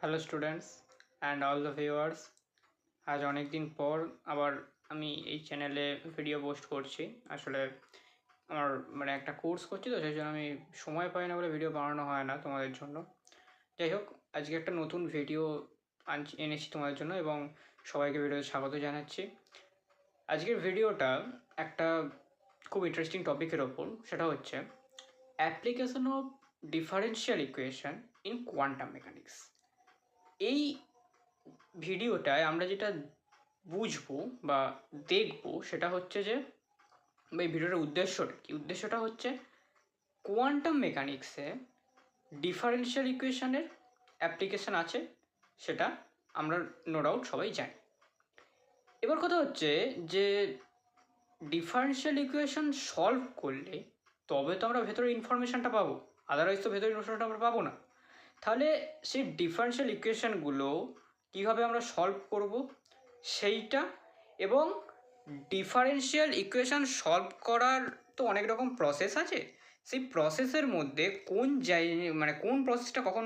Hello students and all the viewers. আজ অনেক দিন পর আবার আমি এই চ্যানেলে ভিডিও পোস্ট করছি। আসলে আমার একটা কোর্স করছি, তো সেই জন্য আমি সময় পাই না বলে ভিডিও বানানো হয় না তোমাদের জন্য। যাই হোক, আজকে একটা নতুন ভিডিও এনেছি তোমাদের জন্য এবং সবাইকে ভিডিওতে স্বাগত জানাচ্ছি। আজকের ভিডিওটা একটা খুব ইন্টারেস্টিং টপিকের ওপর, সেটা হচ্ছে application of differential equation in quantum mechanics. এই ভিডিওটায় আমরা যেটা বুঝবো বা দেখবো সেটা হচ্ছে যে এই ভিডিওটার উদ্দেশ্যটা কি। উদ্দেশ্যটা হচ্ছে কোয়ান্টাম মেকানিক্সে ডিফারেন্সিয়াল ইকুয়েশনের অ্যাপ্লিকেশান আছে, সেটা আমরা নো ডাউট সবাই জানি। এবার কথা হচ্ছে যে ডিফারেন্সিয়াল ইকুয়েশন সলভ করলে তবে তো আমরা ভেতরে ইনফরমেশানটা পাবো, আদারওয়াইজ তো ভেতরে ইনফরমেশানটা আমরা পাবো না। তাহলে সেই ডিফারেন্সিয়াল ইকুয়েশনগুলো কীভাবে আমরা সলভ করব সেইটা, এবং ডিফারেন্সিয়াল ইকুয়েশন সলভ করার তো অনেক রকম প্রসেস আছে, সেই প্রসেসের মধ্যে কোন প্রসেসটা কখন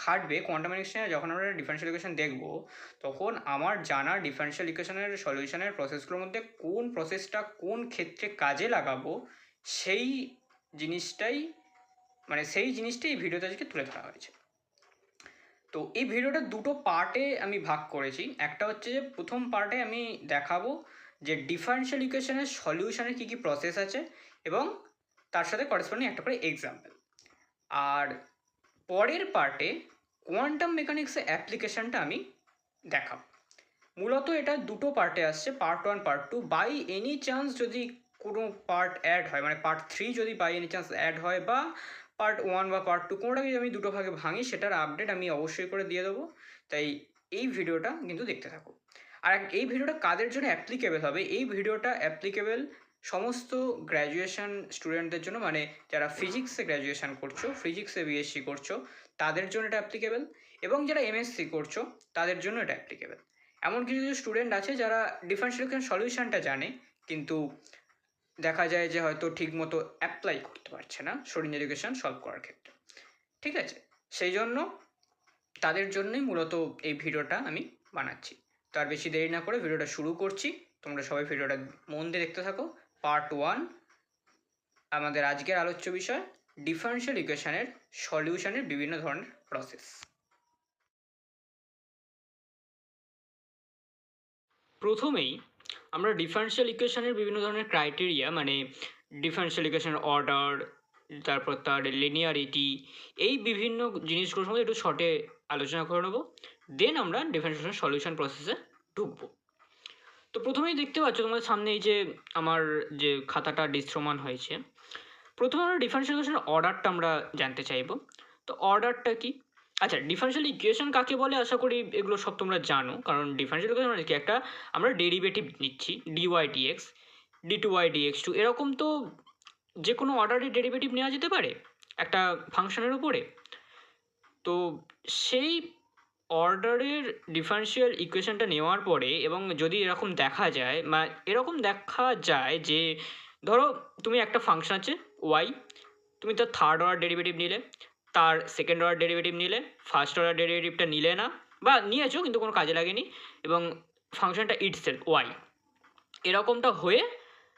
খাটবে কোয়ান্টাম মেকানিক্সে। যখন আমরা ডিফারেন্সিয়াল ইকুয়েশন দেখব তখন আমার জানা ডিফারেন্সিয়াল ইকুয়েশনের সলিউশনের প্রসেসগুলোর মধ্যে কোন প্রসেসটা কোন ক্ষেত্রে কাজে লাগাবো সেই জিনিসটাই এই ভিডিওতে আজকে তুলে ধরা হয়েছে। তো এই ভিডিওটা দুটো পার্টে আমি ভাগ করেছি। একটা হচ্ছে যে প্রথম পার্টে আমি দেখাবো যে ডিফারেন্সিয়াল ইকুয়েশনের সলিউশনের কী কী প্রসেস আছে এবং তার সাথে করেসপন্ডিং একটা করে এক্সাম্পল। আর পরের পার্টে কোয়ান্টাম মেকানিক্সের অ্যাপ্লিকেশানটা আমি দেখাবো। মূলত এটা দুটো পার্টে আসছে, part 1 part 2। By any chance যদি কোনো পার্ট অ্যাড হয়, পার্ট 3 যদি বাই এনি চান্স অ্যাড হয়, বা পার্ট 1 বা পার্ট 2 কোনোটাকে আমি দুটো ভাগে ভাঙি, সেটার আপডেট আমি অবশ্যই করে দিয়ে দেবো। তাই এই ভিডিওটা কিন্তু দেখতে থাকো। আর এই ভিডিওটা কাদের জন্য অ্যাপ্লিকেবল হবে, এই ভিডিওটা অ্যাপ্লিকেবল সমস্ত গ্র্যাজুয়েশন স্টুডেন্টদের জন্য, যারা ফিজিক্সে গ্র্যাজুয়েশন করছো, ফিজিক্সে বিএসসি করছো, তাদের জন্য এটা অ্যাপ্লিকেবল, এবং যারা এমএসসি করছো তাদের জন্য এটা অ্যাপ্লিকেবল। এমন কিছু কিছু স্টুডেন্ট আছে যারা ডিফারেন্সিয়াল ইকুয়েশন সলিউশনটা জানে, কিন্তু দেখা যায় যে হয়তো ঠিকমতো অ্যাপ্লাই করতে পারছে না শ্রোডিঞ্জার ইকুয়েশন সলভ করার ক্ষেত্রে। ঠিক আছে, সেই জন্য তাদের জন্যই মূলত এই ভিডিওটা আমি বানাচ্ছি। তার বেশি দেরি না করে ভিডিওটা শুরু করছি। তোমরা সবাই ভিডিওটা মন দিয়ে দেখতে থাকো। পার্ট 1, আমাদের আজকের আলোচ্য বিষয় ডিফারেন্সিয়াল ইকুয়েশনের সলিউশনের বিভিন্ন ধরনের প্রসেস। প্রথমেই আমরা ডিফারেন্সিয়াল ইকুয়েশনের বিভিন্ন ধরনের ক্রাইটেরিয়া, ডিফারেন্সিয়াল ইকুয়েশনের অর্ডার, তারপর তার লিনিয়ারিটি, এই বিভিন্ন জিনিসগুলোর সম্বন্ধে একটু শর্টে আলোচনা করে নেবো। দেন আমরা ডিফারেন্সিয়াল সলিউশন প্রসেসে ঢুকবো। তো প্রথমেই দেখতে পাচ্ছ তোমাদের সামনে এই যে আমার যে খাতাটা দৃশ্যমান হয়েছে, প্রথমে আমরা ডিফারেন্সিয়াল ইকুয়েশনের অর্ডারটা আমরা জানতে চাইবো। তো অর্ডারটা কি? আচ্ছা, ডিফারেন্সিয়াল ইকুয়েশন কাকে বলে আশা করি এগুলো সব তোমরা জানো, কারণ ডিফারেন্সিয়াল ইকুয়েশন মানে কি, একটা আমরা ডেরিভেটিভ নিচ্ছি dy dx, d two y dx two, এরকম তো যে কোনো অর্ডারের ডেরিভেটিভ নেওয়া যেতে পারে একটা ফাংশনের উপরে। তো সেই অর্ডারের ডিফারেন্সিয়াল ইকুয়েশনটা নেওয়ার পরে, এবং যদি এরকম দেখা যায় যে ধরো তুমি একটা ফাংশন আছে ওয়াই, তুমি তার থার্ড অর্ডার ডেরিভেটিভ নিলে, তার সেকেন্ড অর্ডার ডেরিভেটিভ নিলে, ফার্স্ট অর্ডার ডেরিভেটিভটা নিলে না, বা নিয়েছো কিন্তু কোনো কাজে লাগেনি, এবং ফাংশনটা ইটসেলফ ওয়াই এরকমটা হয়ে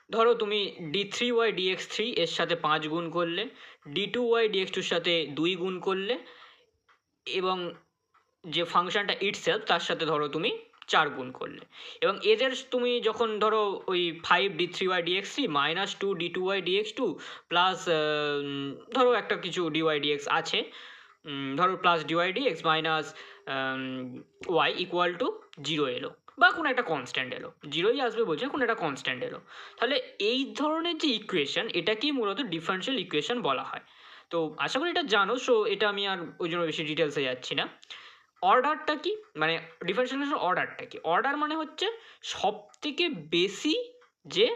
ধরো তুমি d three y dx three এর সাথে 5 গুণ করলে, ডি টু ওয়াই ডিএক্স টুর সাথে 2 গুণ করলে, এবং যে ফাংশনটা ইটসেলফ তার সাথে ধরো তুমি 4 গুণ করলে, এবং এদের তুমি যখন ধরো ওই 5 d three y dx three minus 2 d two y dx two plus ধরো একটা কিছু ডিওয়াই ডিএক্স আছে, ধরো plus dy dx minus y equal to 0 এলো, বা কোনো একটা কনস্ট্যান্ট এলো, 0ই আসবে বলছে, কোনো একটা কনস্ট্যান্ট এলো, তাহলে এই ধরনের যে ইকুয়েশন এটাকেই মূলত ডিফারেন্সিয়াল ইকুয়েশন বলা হয়। তো আশা করি এটা জানো, সো এটা আমি আর ওই জন্য বেশি ডিটেলসে যাচ্ছি না। অর্ডারটা কি, ডিফারেন্সিয়াল অর্ডারটা কি? অর্ডার মানে হচ্ছে সব থেকে বেশি যে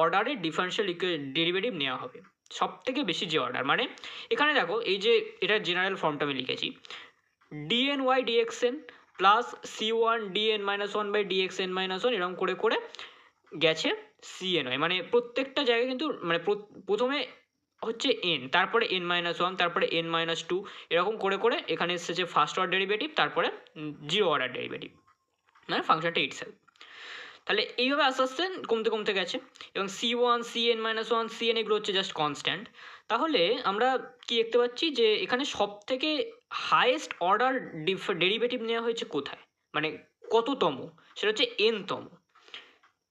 অর্ডারে ডিফারেন্সিয়াল ডেরিভেটিভ নেওয়া হবে, সব থেকে বেশি যে অর্ডার, এখানে দেখো এই যে এটার জেনারেল ফর্মটা আমি লিখেছি, dn y dxn plus c one dn minus one by dxn minus one, এরকম করে গেছে সিএন ওয়াই, প্রত্যেকটা জায়গায় কিন্তু প্রথমে হচ্ছে n, তারপরে n-1, তারপরে n-2, এরকম করে করে এখানে এসেছে ফার্স্ট অর্ডার ডেরিভেটিভ, তারপরে জিরো অর্ডার ডেরিভেটিভ, মানে ফাংশনটা ইটসেলফ। তাহলে এইভাবে আস্তে আস্তে কমতে কমতে গেছে, এবং c1, cn-1, cn এগুলো হচ্ছে জাস্ট কনস্ট্যান্ট। তাহলে আমরা কি দেখতে পাচ্ছি যে এখানে সব থেকে হায়েস্ট অর্ডার ডেরিভেটিভ নেওয়া হয়েছে কোথায়, মানে কততম, সেটা হচ্ছে n-তম,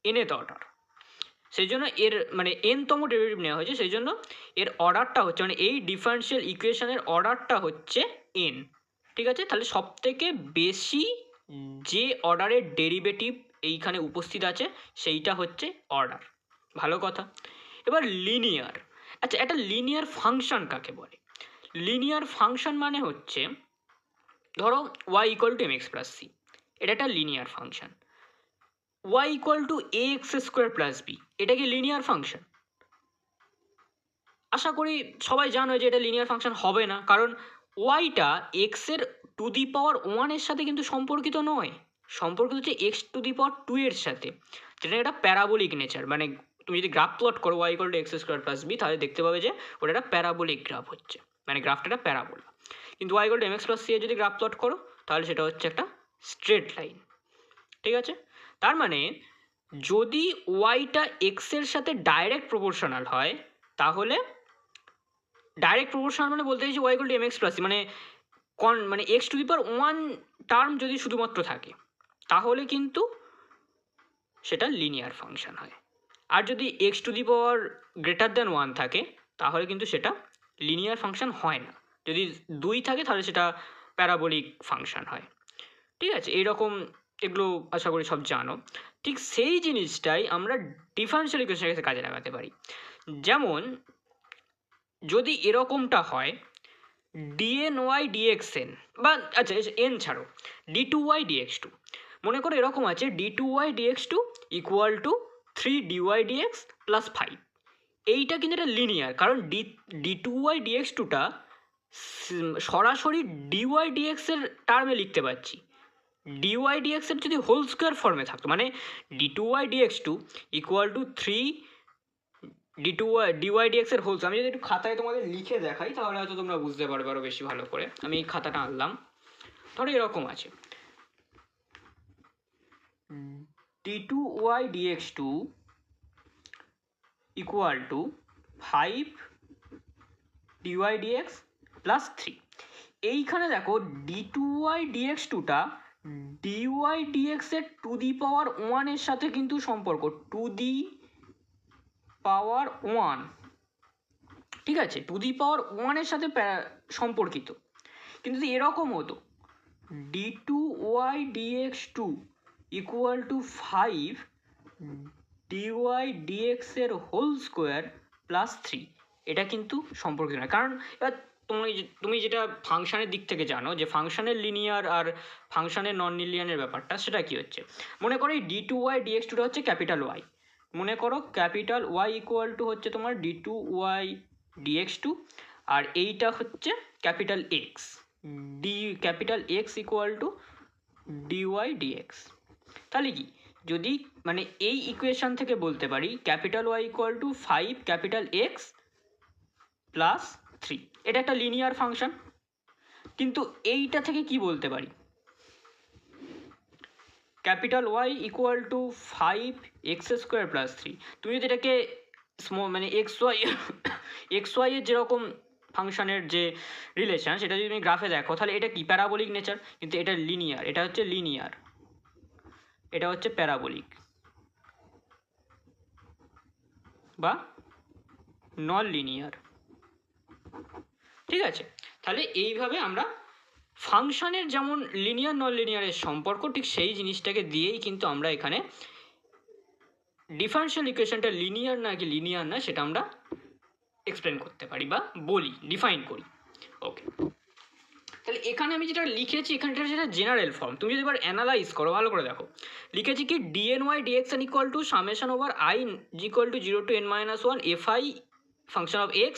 nth অর্ডার। সেই জন্য এর মানে n-তম ডেরিভেটিভ নেওয়া হয়েছে, সেই জন্য এর অর্ডারটা হচ্ছে, মানে এই ডিফারেন্সিয়াল ইকুয়েশনের অর্ডারটা হচ্ছে n। ঠিক আছে, তাহলে সব থেকে বেশি যে অর্ডারের ডেরিভেটিভ এইখানে উপস্থিত আছে সেইটা হচ্ছে অর্ডার। ভালো কথা। এবার লিনিয়ার। আচ্ছা, একটা লিনিয়ার ফাংশন কাকে বলে? লিনিয়ার ফাংশন মানে হচ্ছে, ধরো y = mx + c, এটা একটা linear function. y = ax² + b, এটা কি লিনিয়ার ফাংশন? আশা করি সবাই জানো যে এটা লিনিয়ার ফাংশন হবে না, কারণ ওয়াইটা এক্সের টু দি পাওয়ার 1 এর সাথে কিন্তু সম্পর্কিত নয়, সম্পর্কিত হচ্ছে x⁻² এর সাথে, যেটা একটা প্যারাবোলিক নেচার। মানে তুমি যদি গ্রাফ প্লট করো y = x² + b, তাহলে দেখতে পাবে যে ওটা একটা প্যারাবোলিক গ্রাফ হচ্ছে, মানে গ্রাফটা একটা প্যারাবোলা। কিন্তু y = mx + c এর যদি গ্রাফ প্লট করো, তাহলে সেটা হচ্ছে একটা স্ট্রেট লাইন। ঠিক আছে, তার মানে যদি ওয়াইটা এক্সের সাথে ডাইরেক্ট প্রপোর্শনাল হয়, তাহলে ডাইরেক্ট প্রপোর্শনাল মানে বলতে চাইছি y = mx + c, মানে মানে x⁻1 টার্ম যদি শুধুমাত্র থাকে, তাহলে কিন্তু সেটা লিনিয়ার ফাংশন হয়। আর যদি x⁻1 থাকে, তাহলে কিন্তু সেটা লিনিয়ার ফাংশন হয় না। যদি 2 থাকে, তাহলে সেটা প্যারাবোলিক ফাংশন হয়। ঠিক আছে, এইরকম এগুলো আশা করি সব জানো। ঠিক সেই জিনিসটাই আমরা ডিফারেন্সিয়াল ইকুয়েশনের ক্ষেত্রে কাজে লাগাতে পারি। যেমন যদি এরকমটা হয় dny dxn, বা আচ্ছা n ছাড়ো, d2y dx2, মনে করো এরকম আছে d2y dx2 = 3dy dx + 5। এইটা কিন্তু এটা লিনিয়ার, কারণ d2y dx2টা সরাসরি dy dx এর টার্মে লিখতে পারছি। dy dx এর যদি হোল স্কোয়ার ফর্মে থাকতো, মানে d2y dx2 = 3 dy dx এর হোলস, আমি যদি একটু খাতায় তোমাদের লিখে দেখাই, তাহলে হয়তো তোমরা বুঝতে পারবে আরো বেশি ভালো করে। আমি এই খাতাটা আনলাম, ধরো এরকম আছে d2y dx2 = 5 dy dx + 3। এইখানে দেখো d2y dx2টা dy dx এর টু দি পাওয়ার 1 এর সাথে কিন্তু সম্পর্ক, টু দি পাওয়ার 1, ঠিক আছে, টু দি পাওয়ার 1 এর সাথে সম্পর্কিত। কিন্তু যদি এরকম হতো d2y dx2 = 5 dy dx এর হোল স্কোয়ার + 3, এটা কিন্তু সম্পর্কিত নয়। কারণ এবার তুমি যেটা ফাংশনের দিক থেকে জানো, যে ফাংশনের লিনিয়ার আর ফাংশনের নন লিনিয়ারের ব্যাপারটা, সেটা কি হচ্ছে, মনে করো এই d2y dx2টা হচ্ছে ক্যাপিটাল Y। মনে করো ক্যাপিটাল Y = হচ্ছে তোমার d2y dx2, আর এইটা হচ্ছে capital X, capital X = dy dx। তাহলে কি, যদি মানে এই ইকুয়েশন থেকে বলতে পারি ক্যাপিটাল Y = 5 ক্যাপিটাল X + 3, এটা একটা লিনিয়ার ফাংশন। কিন্তু এইটা থেকে কি বলতে পারি, ক্যাপিটাল Y = 5 x² + 3, তুমি যদি এটাকে মানে xy এর যেরকম ফাংশনের যে রিলেশন, সেটা যদি তুমি গ্রাফে দেখো, তাহলে এটা কি প্যারাবোলিক নেচার, কিন্তু এটা লিনিয়ার, এটা হচ্ছে লিনিয়ার, এটা হচ্ছে প্যারাবোলিক বা নন লিনিয়ার। ঠিক আছে, তাহলে এইভাবে আমরা ফাংশনের যেমন লিনিয়ার নন লিনিয়ারের সম্পর্ক, ঠিক সেই জিনিসটাকে দিয়েই কিন্তু আমরা এখানে ডিফারেন্সিয়াল ইকুয়েশনটা লিনিয়ার না কি লিনিয়ার না, সেটা আমরা এক্সপ্লেন করতে পারি বা বলি, ডিফাইন করি। ওকে, তাহলে এখানে আমি যেটা লিখেছি, এখানটা যেটা জেনারেল ফর্ম, তুমি যদি এবার অ্যানালাইজ করো, ভালো করে দেখো, লিখেছি কি dny dxn = summation/i = 0 to n-1 fi function of x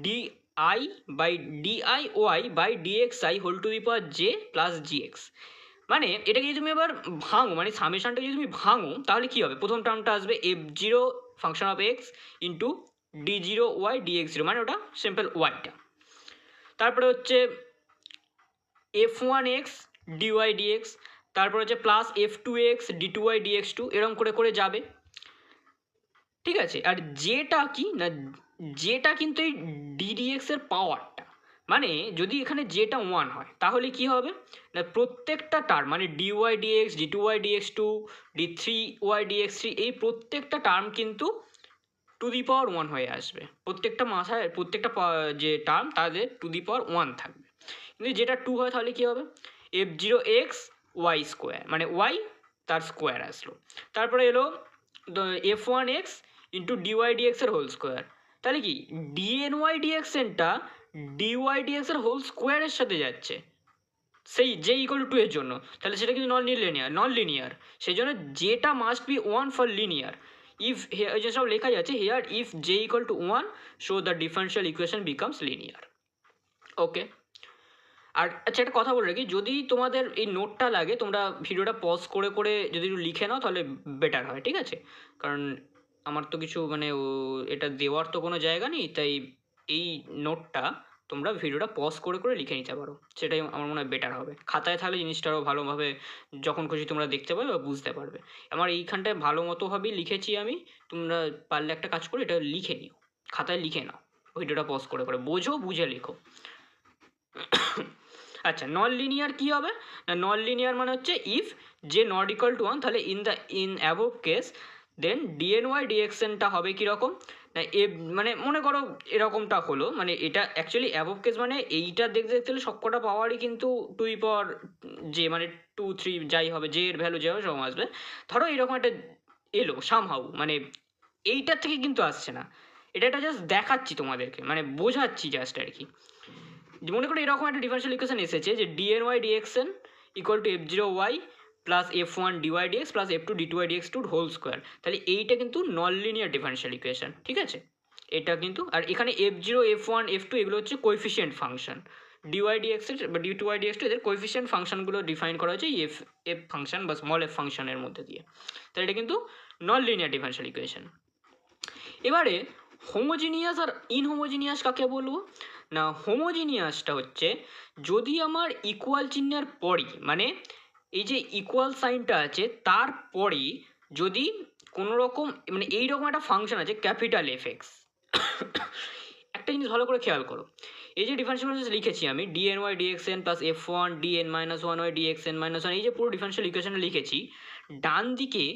di/diy/dxi whole to the power j plus gx। মানে এটাকে যদি তুমি এবার ভাঙো, মানে সামেশনটাকে যদি তুমি ভাঙো, তাহলে কি হবে, প্রথম টার্মটা আসবে f0 function of x into d0y dx0, মানে ওটা সিম্পল ওয়াইটা। তারপরে হচ্ছে f1x dy dx, তারপর হচ্ছে প্লাস f2x d2y dx2, এরকম করে করে যাবে, ঠিক আছে। আর যেটা কি না, যেটা কিন্তু এই ddx এর পাওয়ারটা, মানে যদি এখানে যেটা 1 হয় তাহলে কি হবে না, প্রত্যেকটা টার্ম মানে dy dx d2y dx2 d3y dx3 এই প্রত্যেকটা টার্ম কিন্তু টু দি পাওয়ার 1 হয়ে আসবে। প্রত্যেকটা মাথায় প্রত্যেকটা যে টার্ম তাদের টু দি পাওয়ার 1 থাকবে। কিন্তু যেটা 2 হয় তাহলে কী হবে, f0x y স্কোয়ার, মানে y তার স্কোয়ার আসলো। তারপরে এলো f1x ইন্টু ডিওয়াই ডিএক্স এর হোল স্কোয়ার, তাহলে কি ডিএনওয়াই ডিএক্সএনটা ডিওয়াই ডিএক্স এর হোল স্কোয়ারের সাথে যাচ্ছে সেই যে ইকুয়াল টু 2 এর জন্য, তাহলে সেটা কিন্তু নন লিনিয়ার। সেই জন্য যেটা must be 1 for linear. If যে সব লেখা যাচ্ছে here, if J equal to 1 so the differential equation becomes linear. Okay, আর আচ্ছা একটা কথা বলে রাখি, যদি তোমাদের এই নোটটা লাগে তোমরা ভিডিওটা পজ করে করে যদি একটু লিখে নাও তাহলে বেটার হয়, ঠিক আছে। কারণ আমার তো কিছু মানে এটা দেওয়ার তো কোনো জায়গা নেই, তাই এই নোটটা তোমরা ভিডিওটা পজ করে করে লিখে নিতে পারো, সেটাই আমার মনে হয় বেটার হবে। খাতায় থাকলে জিনিসটা আরও ভালোভাবে যখন খুশি তোমরা দেখতে পাবে বা বুঝতে পারবে। আমার এইখানটায় ভালো মতোভাবেই লিখেছি আমি, তোমরা পারলে একটা কাজ করে এটা লিখে নিও, খাতায় লিখে নাও, ভিডিওটা পজ করে করে বোঝো, বুঝে লেখো। আচ্ছা, নন লিনিয়ার কী হবে না, নন লিনিয়ার মানে হচ্ছে ইফ যে নট ইকুয়াল টু 1, তাহলে ইন অ্যাবোভ কেস দেন ডিএনওয়াই ডিএক্সএনটা হবে কীরকম না, মানে মনে করো এরকমটা হলো, মানে এটা অ্যাকচুয়ালি অ্যাবোভ কেস মানে এইটা দেখতে দেখতে হলে সবকটা পাওয়ারই কিন্তু টু দি পাওয়ার যে মানে 2 3 যাই হবে, যে এর ভ্যালু যে হবে সব আসবে। ধরো এরকম একটা এলো সামহাউ, মানে এইটার থেকে কিন্তু আসছে না, এটা জাস্ট দেখাচ্ছি তোমাদেরকে, মানে বোঝাচ্ছি জাস্ট আর কি। মনে করো এরকম একটা ডিফারেন্সিয়াল ইকুয়েশন এসেছে যে d n y d x n equal to f0y plus f1 d y dx plus f2 d2y dx2 whole square, তাহলে এইটা কিন্তু নন লিনিয়ার ডিফারেন্সিয়াল ইকুয়েশন, ঠিক আছে। এটা কিন্তু, আর এখানে f0 f1 f2 এগুলো হচ্ছে কোএফিসিয়েন্ট ফাংশন, ডিওয়াই ডিএক্স বা d2y dx2 এদের কোএফিসিয়েন্ট ফাংশনগুলো ডিফাইন করা হয়েছে এফ ফাংশন বা স্মল এফ ফাংশনের মধ্যে দিয়ে, তাহলে এটা কিন্তু নন লিনিয়ার ডিফারেন্সিয়াল ইকুয়েশন। এবারে হোমোজিনিয়াস আর ইনহোমোজিনিয়াস কাকে বলবো না, হোমোজিনিয়াসটা হচ্ছে যদি আমার ইকুয়াল চিহ্নের পরই, মানে এই যে ইকুয়াল সাইনটা আছে তারপরই যদি কোনো রকম মানে এইরকম একটা ফাংশন আছে ক্যাপিটাল এফ এক্স। একটা জিনিস ভালো করে খেয়াল করো, এই যে ডিফারেন্সিয়াল লিখেছি আমি d n y d x n plus f1 dn minus 1y dxn minus 1, এই যে পুরো ডিফারেন্সিয়াল ইকুয়েশনটা লিখেছি, ডান দিকে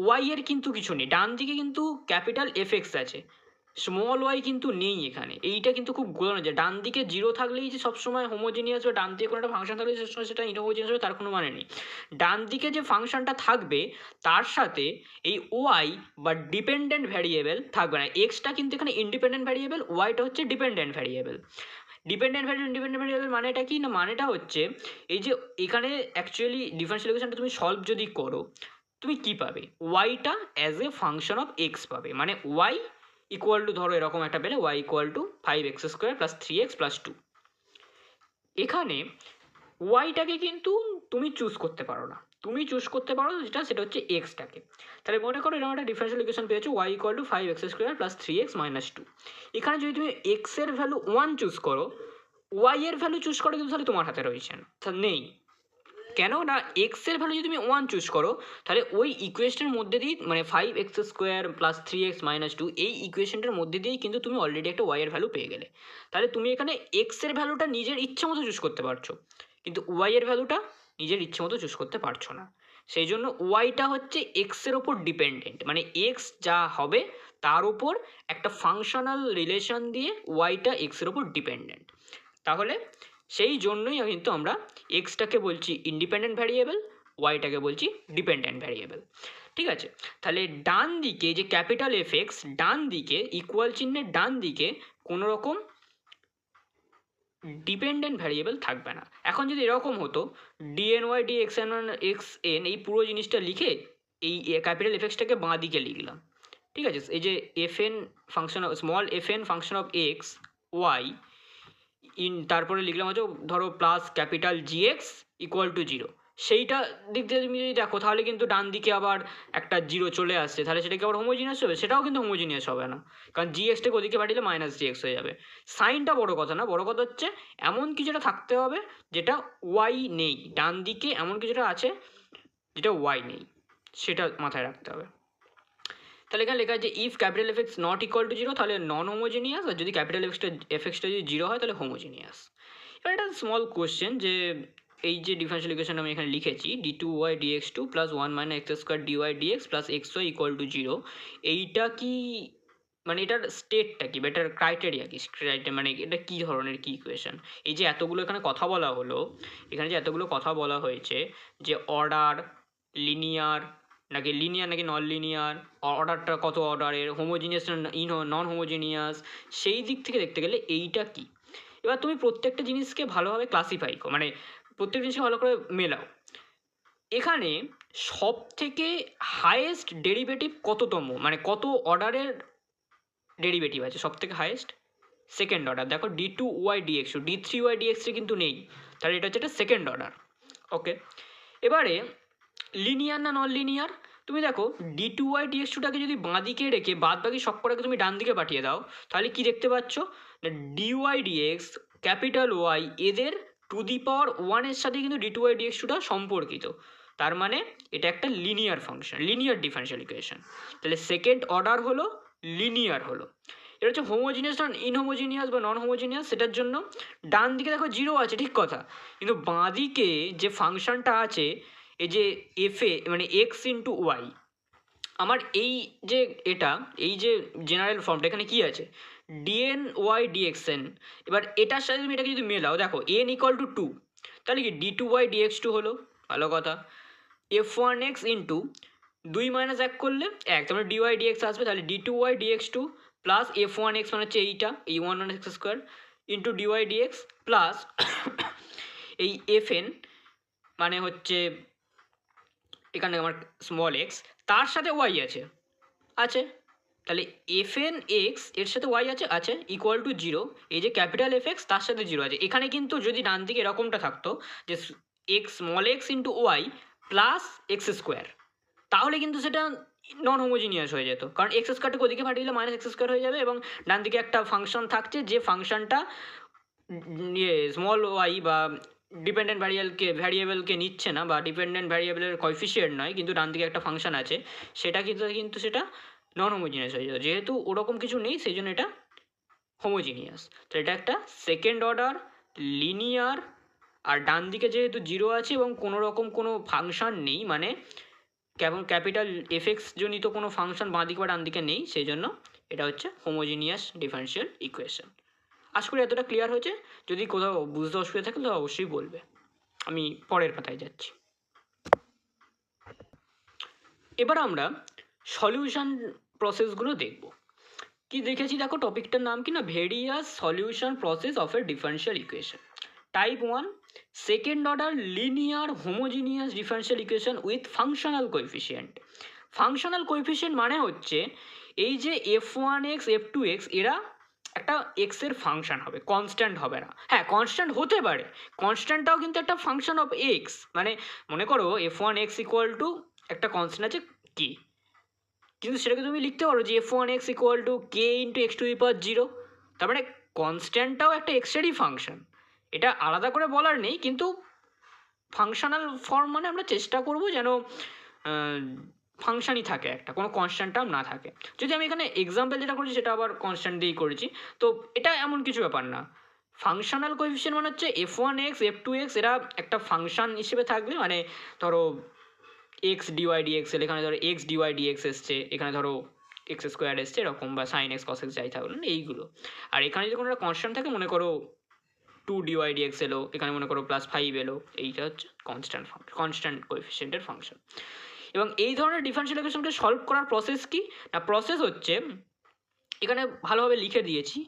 ওয়াই এর কিন্তু কিছু নেই, ডান দিকে কিন্তু ক্যাপিটাল এফ এক্স আছে, স্মল ওয়াই কিন্তু নেই এখানে। এইটা কিন্তু খুব গোলানো যায়, ডান দিকে 0 থাকলেই যে সবসময় হোমোজিনিয়াস বা ডান দিকে কোনো একটা ফাংশন থাকলে সেটা ইনহোমোজিনিয়াস হবে তার কোনো মানে নেই। ডান দিকে যে ফাংশনটা থাকবে তার সাথে এই ওয়াই বা ডিপেন্ডেন্ট ভ্যারিয়েবল থাকবে না, এক্সটা কিন্তু এখানে ইন্ডিপেন্ডেন্ট ভ্যারিয়েবল, ওয়াইটা হচ্ছে ডিপেন্ডেন্ট ভ্যারিয়েবল। ডিপেন্ডেন্ট ভ্যারিয়েবল মানেটা কি না, মানেটা হচ্ছে এই যে এখানে অ্যাকচুয়ালি ডিফারেন্সিয়াল ইকুয়েশনটা তুমি সলভ যদি করো তুমি কি পাবে, ওয়াইটা as a function of x পাবে, মানে ওয়াই ইকুয়াল টু ধরো এরকম একটা পেলে y equal to 5x square plus 3x plus 2। এখানে ওয়াইটাকে কিন্তু তুমি চুজ করতে পারো না, তুমি চুজ করতে পারো সেটা হচ্ছে এক্সটাকে। তাহলে মনে করো এরকম একটা ডিফারেন্সিয়াল ইকুয়েশন পেয়েছো y equal to 5x square plus 3x minus 2। এখানে যদি তুমি এক্স এর ভ্যালু 1 চুজ করো, ওয়াই এর ভ্যালু চুজ করো কিন্তু তাহলে তোমার হাতে রয়েছে না, নেই কেন না, এক্স এর ভ্যালু যদি তুমি 1 চুজ করো তাহলে ওই ইকুয়েশনের মধ্যে দিয়েই মানে 5x square plus 3x minus 2 এই ইকুয়েশনটার মধ্যে দিয়েই কিন্তু তুমি অলরেডি একটা ওয়াই এর ভ্যালু পেয়ে গেলে। তাহলে তুমি এখানে এক্স এর ভ্যালুটা নিজের ইচ্ছে মতো চুজ করতে পারছো, কিন্তু ওয়াই এর ভ্যালুটা নিজের ইচ্ছে মতো চুজ করতে পারছো না। সেই জন্য ওয়াইটা হচ্ছে এক্সের ওপর ডিপেন্ডেন্ট, মানে এক্স যা হবে তার উপর একটা ফাংশনাল রিলেশন দিয়ে ওয়াইটা এক্সের ওপর ডিপেন্ডেন্ট। তাহলে সেই জন্যই কিন্তু আমরা এক্সটাকে বলছি ইন্ডিপেন্ডেন্ট ভ্যারিয়েবল, ওয়াইটাকে বলছি ডিপেন্ডেন্ট ভ্যারিয়েবল, ঠিক আছে। তাহলে ডান দিকে যে ক্যাপিটাল এফ এক্স, ডান দিকে ইকুয়াল চিহ্নের ডান দিকে কোনো রকম ডিপেন্ডেন্ট ভ্যারিয়েবল থাকবে না। এখন যদি এরকম হতো ডিএনওয়াই ডিএক্সএন এক্সএন এই পুরো জিনিসটা লিখে এই ক্যাপিটাল এফ এক্সটাকে বাঁ দিকে লিখলাম, ঠিক আছে। এই যে f n function of small f n function of x y তারপরে লিখলাম হচ্ছে ধরো plus capital G x equal to 0, সেইটা দিক দিয়ে তুমি যদি দেখো তাহলে কিন্তু ডান দিকে আবার একটা জিরো চলে আসছে, তাহলে সেটা কি আবার হোমোজিনিয়াস হবে? সেটাও কিন্তু হোমোজিনিয়াস হবে না, কারণ জিএক্সটাকে ওদিকে পাঠিয়ে মাইনাস জিএক্স হয়ে যাবে। সাইনটা বড় কথা না, বড় কথা হচ্ছে এমন কিছুটা থাকতে হবে যেটা ওয়াই নেই, ডান দিকে এমন কিছুটা আছে যেটা ওয়াই নেই, সেটা মাথায় রাখতে হবে। তাহলে এখানে লেখা আছে if capital F x not equal to zero তাহলে নন হোমোজিনিয়াস, আর যদি ক্যাপিটাল এফ এক্সটা যদি জিরো হয় তাহলে হোমোজিনিয়াস। এবার একটা স্মল কোশ্চেন, যে এই যে ডিফারেন্সিয়াল ইকুয়েশন আমি এখানে লিখেছি d two y dx two plus one minus x square dy dx plus x y equal to zero, এইটা কি মানে এটার স্টেটটা কি বা এটার ক্রাইটেরিয়া কি, মানে এটা কী ধরনের কি ইকুয়েশন? এই যে এতগুলো এখানে কথা বলা হলো, এখানে যে এতগুলো কথা বলা হয়েছে যে অর্ডার লিনিয়ার নাকি নন লিনিয়ার, অর্ডারটা কত অর্ডারের, হোমোজিনিয়াস না নন হোমোজিনিয়াস, সেই দিক থেকে দেখতে গেলে এইটা কি। এবার তুমি প্রত্যেকটা জিনিসকে ভালোভাবে ক্লাসিফাই করো, মানে প্রত্যেক জিনিসকে ভালো করে মেলাও। এখানে সব থেকে হায়েস্ট ডেরিভেটিভ কততম, মানে কত অর্ডারের ডেরিভেটিভ আছে সব থেকে হায়েস্ট? Second order. দেখো d two y dx two, d three y ডিএক্সটি কিন্তু নেই, তাহলে এটা হচ্ছে একটা সেকেন্ড অর্ডার। ওকে, এবারে লিনিয়ার না নন লিনিয়ার, তুমি দেখো ডি টু ওয়াই ডিএক্স টুটাকে যদি বাঁ দিকে রেখে বাদ বাকি সব কটাকে তুমি ডান দিকে পাঠিয়ে দাও, তাহলে কি দেখতে পাচ্ছ? ডিওয়াই ডিএক্স ক্যাপিটাল ওয়াই এদের টু দি পাওয়ার ওয়ানের সাথে কিন্তু ডি টু ওয়াই ডিএক্স টুটা সম্পর্কিত, তার মানে এটা একটা linear function, linear differential equation. তাহলে সেকেন্ড অর্ডার হলো, লিনিয়ার হলো। এটা হচ্ছে হোমোজিনিয়াস না ইনহোমোজিনিয়াস বা নন হোমোজিনিয়াস, সেটার জন্য ডান দিকে দেখো জিরো আছে ঠিক কথা, কিন্তু বাঁ দিকে যে ফাংশনটা আছে এই যে এফ এ মানে এক্স ইন্টু ওয়াই, আমার এই যে এটা এই যে জেনারেল ফর্মটা এখানে কি আছে ডিএন ওয়াই ডিএক্সএন। এবার এটার সাথে তুমি এটাকে যদি মেলাও, দেখো এন ইকুয়াল টু টু, তাহলে কি d two y dx two হলো, ভালো কথা। এফ ওয়ান এক্স ইন্টু দুই মাইনাস এক করলে এক, তারপরে ডিওয়াই ডিএক্স আসবে, তাহলে d two y dx two plus f one x মানে হচ্ছে এইটা এই one one x square into dy dx plus এই এফ এন মানে হচ্ছে এখানে আমার স্মল এক্স, তার সাথে ওয়াই আছে আছে, তাহলে এফ এন এক্স এর সাথে ওয়াই আছে আছে ইকুয়াল টু জিরো, এই যে ক্যাপিটাল এফ এক্স তার সাথে জিরো আছে। এখানে কিন্তু যদি ডান দিকে এরকমটা থাকতো যে x small x into y plus x square, তাহলে কিন্তু সেটা নন হোমোজিনিয়াস হয়ে যেত, কারণ এক্স স্কোয়ারটাকে ওদিকে পাঠিয়ে দিলে মাইনাস এক্স স্কোয়ার হয়ে যাবে, এবং ডান দিকে একটা ফাংশন থাকছে যে ফাংশনটা স্মল ওয়াই বা ডিপেন্ডেন্ট ভ্যারিয়েবলকে নিচ্ছে না, বা ডিপেন্ডেন্ট ভ্যারিয়েবলের কয়ফিসিয়েন্ট নয়, কিন্তু ডান দিকে একটা ফাংশন আছে, সেটা কিন্তু সেটা নন হোমোজিনিয়াস হয়ে যেত। যেহেতু ওরকম কিছু নেই সেই জন্য এটা হোমোজিনিয়াস। তো এটা একটা সেকেন্ড অর্ডার লিনিয়ার, আর ডান দিকে যেহেতু জিরো আছে এবং কোনো রকম কোনো ফাংশন নেই, মানে কেমন ক্যাপিটাল এফেক্স জনিত কোনো ফাংশন বাঁ দিকে বা ডান দিকে নেই, সেই জন্য এটা হচ্ছে হোমোজিনিয়াস ডিফারেন্সিয়াল ইকুয়েশন। আশা করি এতটা ক্লিয়ার হয়েছে, যদি কোথাও বুঝতে অসুবিধা থাকে তাহলে অবশ্যই বলবে। আমি পরের পাতায় যাচ্ছি। এবার আমরা সলিউশন প্রসেসগুলো দেখব। কি দেখেছি দেখো, টপিকটার নাম কি না, various solution process of a differential equation. Type one, second order linear homogeneous differential equation with functional coefficient. Functional coefficient মানে হচ্ছে এই যে f one x f two x এরা একটা এক্সের ফাংশন হবে, কনস্ট্যান্ট হবে না। হ্যাঁ কনস্ট্যান্ট হতে পারে, কনস্ট্যান্টটাও কিন্তু একটা ফাংশন অফ এক্স, মানে মনে করো F one x equal two একটা কনস্ট্যান্ট আছে কি, কিন্তু সেটাকে তুমি লিখতে পারো যে f one x equal to k into x to the power zero, তার মানে কনস্ট্যান্টটাও একটা এক্সেরই ফাংশন, এটা আলাদা করে বলার নেই, কিন্তু ফাংশনাল ফর্ম মানে আমরা চেষ্টা করব যেন ফাংশনই থাকে একটা, কোনো কনস্ট্যান্ট টার্ম না থাকে। যদি আমি এখানে এক্সাম্পল যেটা করেছি সেটা আবার কনস্ট্যান্ট দিয়েই করেছি, তো এটা এমন কিছু ব্যাপার না। ফাংশনাল কোএফিসিয়েন্ট মানে হচ্ছে f one x f two x এরা একটা ফাংশন হিসেবে থাকবে, মানে ধরো এক্স ডিওয়াই ডিএক্স এল, এখানে ধরো এক্স ডিওয়াই ডিএক্স এসছে, এখানে ধরো এক্স স্কোয়ার এসছে এরকম, বা সাইন এক্স কস এক্স যাই থাকলো না এইগুলো। আর এখানে যদি কোনো একটা কনস্ট্যান্ট থাকে, মনে করো টু ডিওয়াই ডিএক্স এলো, এখানে মনে করো প্লাস ফাইভ এলো, এইটা হচ্ছে কনস্ট্যান্ট কোএফিসিয়েন্টের ফাংশন। এবং এই ধরনের ডিফারেন্সিয়াল ইকুয়েশনকে সলভ করার প্রসেস কি না, প্রসেস হচ্ছে এখানে ভালোভাবে লিখে দিয়েছি,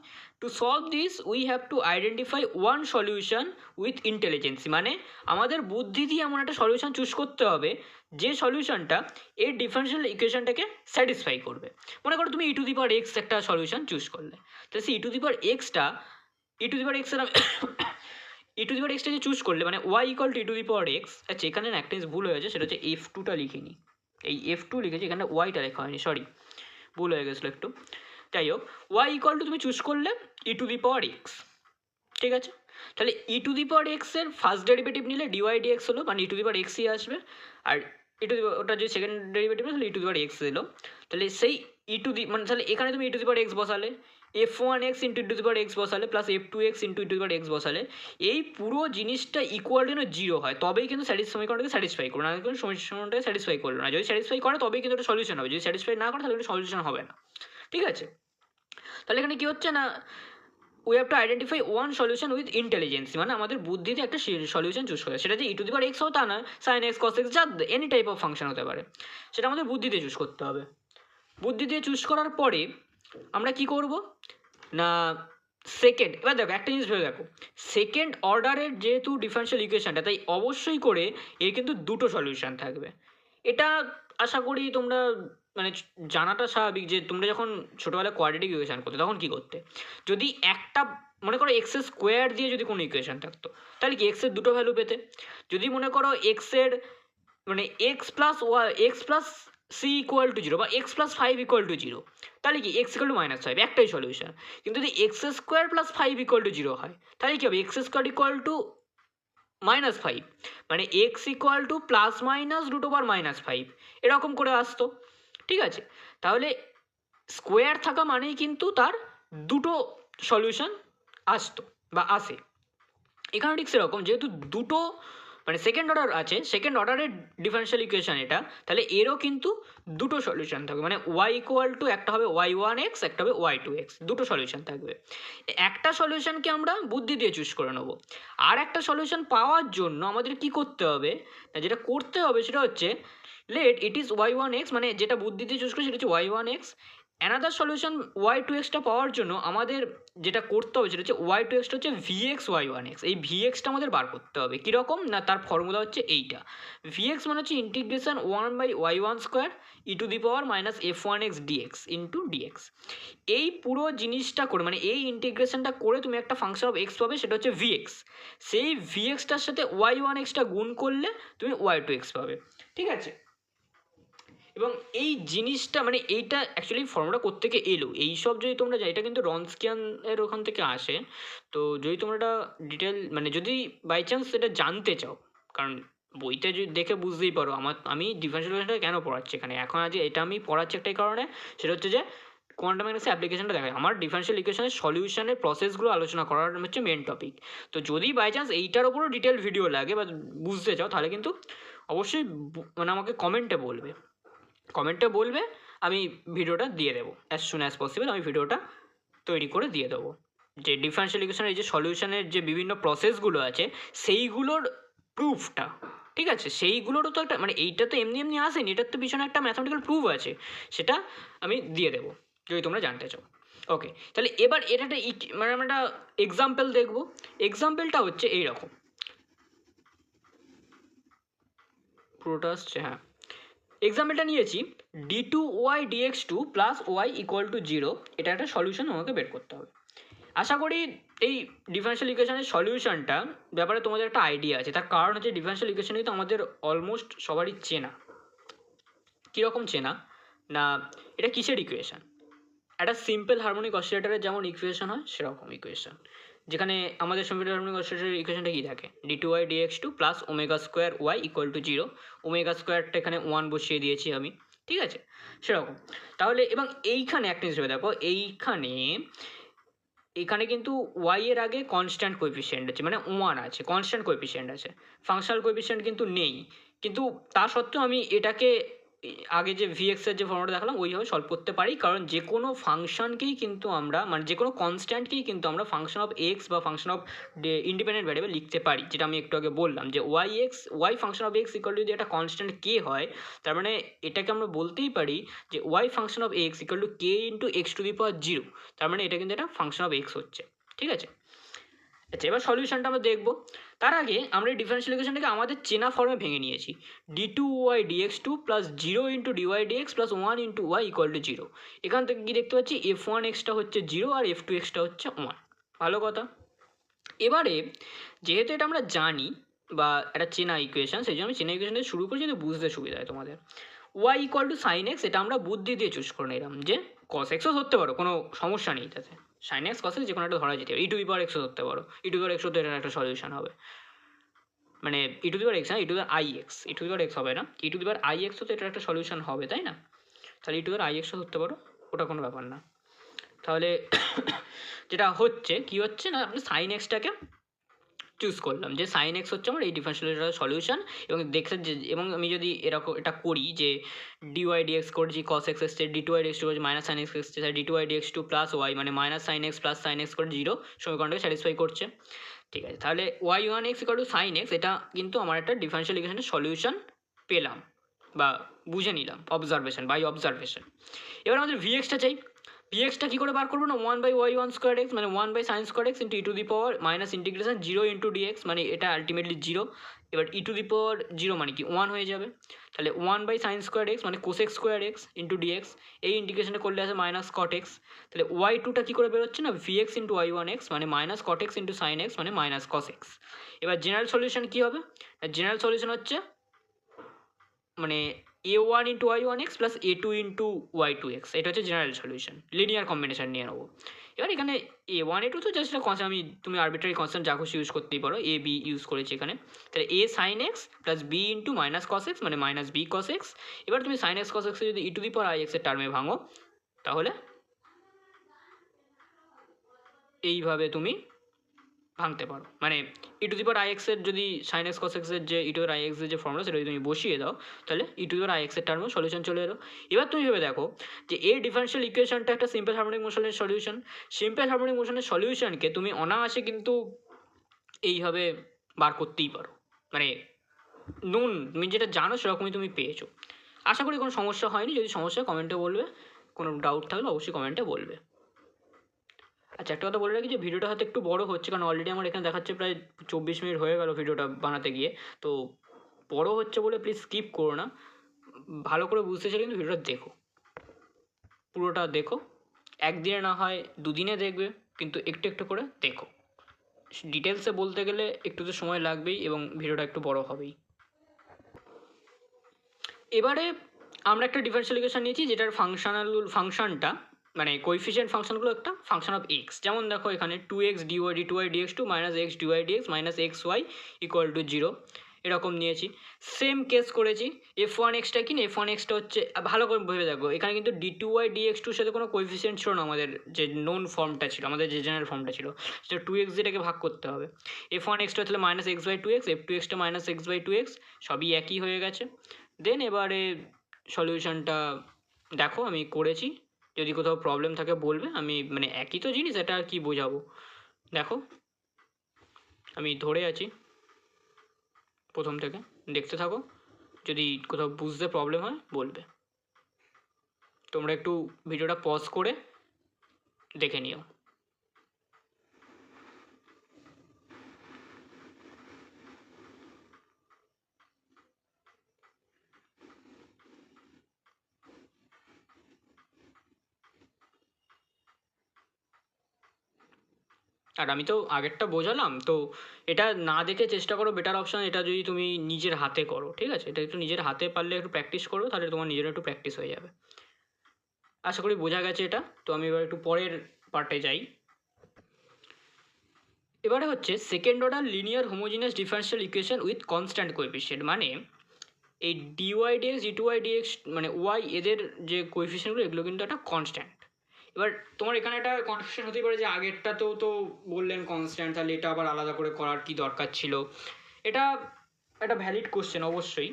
to solve this we have to identify one solution with ইন্টেলিজেন্সি, মানে আমাদের বুদ্ধি দিয়ে এমন একটা সলিউশন চুজ করতে হবে যে সলিউশনটা এই ডিফারেন্সিয়াল ইকুয়েশনটাকে স্যাটিসফাই করবে। মনে করো তুমি e to the power x একটা সলিউশন চুজ করলে, তো সেই ই টু দি পাওয়ার এক্সটা ই টু দি পাওয়ার এক্সের ই টু দি পাওয়ার এক্সটা যে চুজ করলে মানে y equal to e to the power x, আচ্ছা এখানে না একটা জিনিস ভুল হয়েছে, সেটা হচ্ছে F2টা লিখিনি, এই F2 লিখেছি, এখানে ওয়াইটা লেখা হয়নি, সরি ভুল হয়ে গেছিলো একটু। যাই হোক, ওয়াই ইকুয়াল টু তুমি চুজ করলে ই টু দি পাওয়ার এক্স, ঠিক আছে? তাহলে ই টু দি পাওয়ার এক্সের ফার্স্ট ডেরিভেটিভ নিলে ডিওয়াই ডিএক্স হলো, মানে ই টু দি পাওয়ার এক্সই আসবে, আর ই টু দি ওটা যদি সেকেন্ড ডেরিভেটিভ তাহলে ই টু দি পাওয়ার এক্স এলো। তাহলে সেই ই টু দি মানে তাহলে এখানে তুমি e to the power x বসালে, F1x into e to the power x বসালে plus F2x into e to the power x বসালে, এই পুরো জিনিসটা ইকুয়াল যেন জিরো হয়, তবেই কিন্তু সমীকরণটাকে স্যাটিসফাই করবে, না কিন্তু সমীকরণটাকে স্যাটিসফাই করবে না। যদি স্যাটিসফাই করে তবেই কিন্তু এটা সলিউশন হবে, যদি স্যাটিসফাই না করে তাহলে এটা সলিউশন হবে না, ঠিক আছে? তাহলে এখানে কী হচ্ছে না, we have to identify one solution with ইন্টেলিজেন্সি, মানে আমাদের বুদ্ধিতে একটা সলিউশন চুজ করে, সেটা যে e to the power x হোক তা না, সাইন এক্স কস এক্স যা এনি টাইপ অফ ফাংশন হতে পারে, সেটা আমাদের বুদ্ধিতে চুজ করতে হবে। বুদ্ধি দিয়ে চুজ করার পরে আমরা কি করব না, সেকেন্ড, এবার দেখো একটা জিনিস ভেবে দেখো, সেকেন্ড অর্ডারের যেহেতু ডিফারেন্সিয়াল ইকুয়েশনটা, তাই অবশ্যই করে এর কিন্তু দুটো সলিউশন থাকবে। এটা আশা করি তোমরা মানে জানাটা স্বাভাবিক, যে তোমরা যখন ছোটোবেলায় কোয়াড্রেটিক ইকুয়েশন করতে তখন কী করতে, যদি একটা মনে করো এক্সের স্কোয়ার দিয়ে যদি কোনো ইকুয়েশন থাকতো, তাহলে কি এক্সের দুটো ভ্যালু পেতে। যদি মনে করো এক্সের মানে x plus c equal to zero বা x plus 5 equal to zero, তাহলে কি এক্স ইকুয়াল টু -5 একটাই সলিউশন। কিন্তু যদি x square plus 5 equal to zero হয়, তাহলে কি হবে, এক্স স্কোয়ার ইকুয়াল টু -5, মানে x equal to plus minus root over -5 এরকম করে আসতো, ঠিক আছে? তাহলে স্কোয়ার থাকা মানেই কিন্তু তার দুটো সলিউশন আসতো বা আসে। এখানে ঠিক সেরকম, যেহেতু দুটো মানে সেকেন্ড অর্ডার আছে, সেকেন্ড অর্ডারের ডিফারেন্সিয়াল ইকুয়েশন এটা, তাহলে এরও কিন্তু দুটো সলিউশন থাকবে, মানে ওয়াই ইকুয়াল টু একটা হবে y1x, একটা হবে y2x, দুটো সলিউশন থাকবে। একটা সলিউশনকে আমরা বুদ্ধি দিয়ে চুজ করে নেবো, আর একটা সলিউশন পাওয়ার জন্য আমাদের কি করতে হবে, যেটা করতে হবে সেটা হচ্ছে লেট ইট ইজ y1x, মানে যেটা বুদ্ধি দিয়ে চুজ করে সেটা হচ্ছে y1x। অ্যানাদার সলিউশন y2xটা পাওয়ার জন্য আমাদের যেটা করতে হবে সেটা হচ্ছে y2xটা হচ্ছে vx y1x, এই vxটা আমাদের বার করতে হবে। কীরকম না, তার ফর্মুলা হচ্ছে এইটা, vx মানে হচ্ছে integration 1/y1 square E to the power minus f1x dx into dx। এই পুরো জিনিসটা করে মানে এই ইন্টিগ্রেশনটা করে তুমি একটা ফাংশন অফ এক্স পাবে, সেটা হচ্ছে vx। সেই vxটার সাথে y1xটা গুণ করলে তুমি y2x পাবে, ঠিক আছে? এবং এই জিনিসটা মানে এইটা অ্যাকচুয়ালি ফর্মুলা কোত্থেকে এলো এইসব যদি তোমরা যাই, এটা কিন্তু রনস্কিয়ানের ওখান থেকে আসে। তো যদি তোমরা এটা ডিটেল মানে যদি বাই চান্স এটা জানতে চাও, কারণ বইতে যদি দেখে বুঝতেই পারো আমি ডিফারেন্সিয়াল ইকুয়েশনটা কেন পড়াচ্ছি এখানে, এখন আজ এটা আমি পড়াচ্ছি একটাই কারণে, সেটা হচ্ছে যে কোয়ান্টাম মেকানিক্সের অ্যাপ্লিকেশনটা দেখায়, আমার ডিফারেন্সিয়াল ইকুয়েশনের সলিউশনের প্রসেসগুলো আলোচনা করার হচ্ছে মেন টপিক। তো যদি বাই চান্স এইটার ওপরও ডিটেল ভিডিও লাগে বা বুঝতে চাও, তাহলে কিন্তু অবশ্যই মানে আমাকে কমেন্টে বলবে, আমি ভিডিওটা দিয়ে দেবো অ্যাজ সুন অ্যাজ পসিবল, আমি ভিডিওটা তৈরি করে দিয়ে দেবো, যে ডিফারেন্সিয়াল ইকুয়েশনের এই যে সলিউশনের যে বিভিন্ন প্রসেসগুলো আছে সেইগুলোর প্রুফটা, ঠিক আছে? সেইগুলোরও তো একটা মানে এইটা তো এমনি এমনি আসেনি, এটার তো পিছনে একটা ম্যাথমেটিক্যাল প্রুফ আছে, সেটা আমি দিয়ে দেবো যদি তোমরা জানতে চাও। ওকে, তাহলে এবার এটা একটা মানে আমরা একটা এক্সাম্পল দেখবো। এক্সাম্পলটা হচ্ছে এইরকম, পুরোটা আসছে, হ্যাঁ। এক্সাম্পলটা নিয়েছি d2y dx2 plus Y equal to 0, এটা একটা সলিউশন আমাকে বের করতে হবে। আশা করি এই ডিফারেন্সিয়াল ইকুয়েশনের সলিউশনটা ব্যাপারে তোমাদের একটা আইডিয়া আছে, তার কারণ হচ্ছে ডিফারেন্সিয়াল ইকুয়েশন কিন্তু আমাদের অলমোস্ট সবারই চেনা। কীরকম চেনা না, এটা কিসের ইকুয়েশন, একটা সিম্পল হারমোনিক অসিলেটরের যেমন ইকুয়েশন হয় সেরকম ইকুয়েশন, যেখানে আমাদের সিম্পল হারমোনিক অসিলেটরের ইকুয়েশনটা কী থাকে, d2y dx2 plus omega square y equal to 0, omega স্কোয়ারটা এখানে 1 বসিয়ে দিয়েছি আমি, ঠিক আছে? সেরকম। তাহলে এবং এইখানে একটা জিনিস ভেবে দেখো, এখানে কিন্তু ওয়াই এর আগে কনস্ট্যান্ট কোএফিসিয়েন্ট আছে, মানে 1 আছে, কনস্ট্যান্ট কোএফিসিয়েন্ট আছে, ফাংশনাল কোএফিসিয়েন্ট কিন্তু নেই। কিন্তু তা সত্ত্বেও আমি এটাকে আগে যে ভিএক্সের যে ফর্মুলাটা দেখালাম ওইভাবে সলভ করতে পারি, কারণ যে কোনো ফাংশনকেই কিন্তু আমরা মানে যে কোনো কনস্ট্যান্টকেই কিন্তু আমরা ফাংশন অফ এক্স বা ফাংশন অফ ইন্ডিপেন্ডেন্ট ভ্যারিয়েবল লিখতে পারি, যেটা আমি একটু আগে বললাম যে y function of x equal to যদি একটা কনস্ট্যান্ট কে হয়, তার মানে এটাকে আমরা বলতেই পারি যে y function of x equal to k into x to the power 0, তার মানে এটা কিন্তু একটা ফাংশন অফ এক্স হচ্ছে, ঠিক আছে? আচ্ছা, এবার সলিউশনটা আমরা দেখবো। তার আগে আমরা এই ডিফারেন্সিয়াল ইকুয়েশনটাকে আমাদের চেনা ফর্মে ভেঙে নিয়েছি, d2y dx2 plus 0 into dy dx plus 1 into y equal to 0। এখান থেকে কি দেখতে পাচ্ছি, f1xটা হচ্ছে 0 আর f2xটা হচ্ছে 1। ভালো কথা। এবারে যেহেতু এটা আমরা জানি বা একটা চেনা ইকুয়েশন, সেই জন্য আমি চেনা ইকুয়েশন দিয়ে শুরু করি যাতে বুঝতে সুবিধা হয় তোমাদের। Y equal to sine x, এটা আমরা বুদ্ধি দিয়ে চুজ করে নিলাম যে কস এক্সও ধরতে পারো, কোনো সমস্যা নেই তাতে। সাইন এক্স কস এক্স যে কোনো একটা ধরা যেতে পারে, ই টু দি পাওয়ার এক্সও ধরতে পারো, ই টু দি পাওয়ার এক্সও তো এটার একটা সলিউশন হবে। মানে ই টু দি পাওয়ার এক্স না, e to the power i x, e to the power x হবে না, e to the power I এক্সও তো এটার একটা সলিউশন হবে, তাই না? তাহলে ই টু দি পাওয়ার আই এক্সও ধরতে পারো, ওটা কোনো ব্যাপার না। তাহলে যেটা হচ্ছে কি হচ্ছে না, আপনি সাইন এক্সটাকে চুজ করলাম যে সাইন এক্স হচ্ছে আমার এই ডিফারেন্সিয়াল সলিউশন, এবং দেখতে যে, এবং আমি যদি এরকম এটা করি যে ডিওয়াই ডিএক্স করছি কস এক্স এসছে, d two y dx two করছি মাইনাস সাইন এক্স এসছে, d two y dx two plus y মানে minus sine x plus sine x করে 0 সমীকরণটাকে স্যাটিসফাই করছে। ঠিক আছে, তাহলে y one x equal to sine x, এটা কিন্তু আমার একটা ডিফারেন্সিয়াল ইকুয়েশনের সলিউশন পেলাম বা বুঝে নিলাম অবজারভেশন বাই অবজারভেশন। এবার আমাদের ভিএক্সটা চাই। ভিএক্সটা কী করে বার করবো না, 1/y1 স্কোয়ার এক্স মানে 1/sin square x into e to the power minus integration 0 into dx, মানে এটা আলটিমেটলি 0। এবার ই টু দি পাওয়ার 0 মানে কি 1 হয়ে যাবে। তাহলে 1/sin স্কোয়ার এক্স মানে cosec square x into d x, এই ইন্টিগ্রেশনটা করলে আছে মাইনাস কট এক্স। তাহলে ওয়াই টুটা কী করে বেরোচ্ছে না, v x into y one x মানে minus cot x into sine x মানে মাইনাস কস এক্স। এবার জেনারেল সলিউশন কী হবে, জেনারেল সলিউশন হচ্ছে মানে a1 into y one x plus a2 into y two x, এটা হচ্ছে জেনারেল সলিউশন, লিনিয়ার কম্বিনেশন নিয়ে নেবো। এবার এখানে a1 a2 তো জাস্ট কনস্ট্যান্ট, তুমি আরবিট্রারি কনস্ট্যান্ট যা খুশি ইউজ করতেই পারো, a b ইউজ করেছি এখানে। তাহলে a sine x plus b into minus cos x মানে মাইনাস b কস এক্স। এবার তুমি সাইন এক্স কস এক্সে যদি ই টু দি পাওয়ার আই এক্সের টার্মে ভাঙো, তাহলে এইভাবে তুমি ভাঙতে পারো। মানে ই টু দি পাওয়ার আই এক্সের যদি সাইন এক্স কস এক্সের যে ই টু দি আই এক্সের যে ফর্মুলা, সেটা যদি তুমি বসিয়ে দাও, তাহলে ই টু দি পাওয়ার আই এক্সের টার্মে সলিউশন চলে এলো। এবার তুমি ভেবে দেখো যে এই ডিফারেন্সিয়াল ইকুয়েশনটা একটা সিম্পল হারমোনিক মোশনের সলিউশন। সিম্পল হারমোনিক মোশনের সলিউশনকে তুমি অনায়াসে কিন্তু এইভাবে বার করতেই পারো, মানে নুন তুমি যেটা জানো সেরকমই তুমি পেয়েছো। আশা করি কোনো সমস্যা হয়নি, যদি সমস্যা কমেন্টে বলবে, কোনো ডাউট থাকলে অবশ্যই কমেন্টে বলবে। আচ্ছা, একটা কথা বলে রাখি যে ভিডিওটা হয়তো একটু বড় হচ্ছে, কারণ অলরেডি আমার এখানে দেখাচ্ছে প্রায় 24 মিনিট হয়ে গেল ভিডিওটা বানাতে গিয়ে। তো বড় হচ্ছে বলে প্লিজ স্কিপ করো না, ভালো করে বুঝতে চাইলে কিন্তু ভিডিওটা দেখো, পুরোটা দেখো। একদিনে না হয় দুদিনে দেখবে, কিন্তু একটু একটু করে দেখো। ডিটেলসে বলতে গেলে একটু তো সময় লাগবেই এবং ভিডিওটা একটু বড় হবেই। এবারে আমরা একটা ডিফারেন্সিয়াল ইকুয়েশন নিয়েছি যেটার ফাংশনটা মানে কোএফিসিয়েন্ট ফাংশনগুলো একটা ফাংশন অফ এক্স। যেমন দেখো এখানে 2x dy d two y dx two minus x dy dx minus x y equal to 0 এরকম নিয়েছি। সেম কেস করেছি, এফ ওয়ান এক্সটা কি না, এফ ওয়ান এক্সটা হচ্ছে ভালো করে ভেবে দেখো, এখানে কিন্তু ডি টু ওয়াই ডিএক্স টুর সাথে কোনো কোএফিসিয়েন্ট ছিল না, আমাদের যে নোন ফর্মটা ছিল, আমাদের যে জেনারেল ফর্মটা ছিল, সেটা 2x যেটাকে ভাগ করতে হবে। এফ ওয়ান এক্সটা হচ্ছে minus x by two x, f two এক্সটা minus x by two x, সবই একই হয়ে গেছে। দেন এবারে সলিউশনটা দেখো আমি করেছি, যদি কোথাও প্রবলেম থাকে বলবে, আমি মানে একই তো জিনিস, এটা আর কি বোঝাবো। দেখো আমি ধরে আছি প্রথম থেকে, দেখতে থাকো, যদি কোথাও বুঝতে প্রবলেম হয় বলবে। তোমরা একটু ভিডিওটা পজ করে দেখে নিও। আর আমি তো আগেরটা বোঝালাম, তো এটা না দেখে চেষ্টা করো, বেটার অপশান এটা যদি তুমি নিজের হাতে করো, ঠিক আছে? এটা একটু নিজের হাতে পারলে একটু প্র্যাকটিস করো, তাহলে তোমার নিজের একটু প্র্যাকটিস হয়ে যাবে। আশা করি বোঝা গেছে এটা। তো আমি এবার একটু পরের পার্টে যাই। এবারে হচ্ছে second order linear homogeneous differential equation with constant coefficient. মানে এই dy dx d two y dx মানে ওয়াই, এদের যে কোএফিসিয়েন্টগুলো এগুলো কিন্তু একটা কনস্ট্যান্ট। এবার তোমার এখানে একটা কনফিউশন হতেই পারে যে আগেরটাতেও তো বললেন কনস্ট্যান্ট, তাহলে এটা আবার আলাদা করে করার কি দরকার ছিল। এটা একটা ভ্যালিড কোশ্চেন অবশ্যই,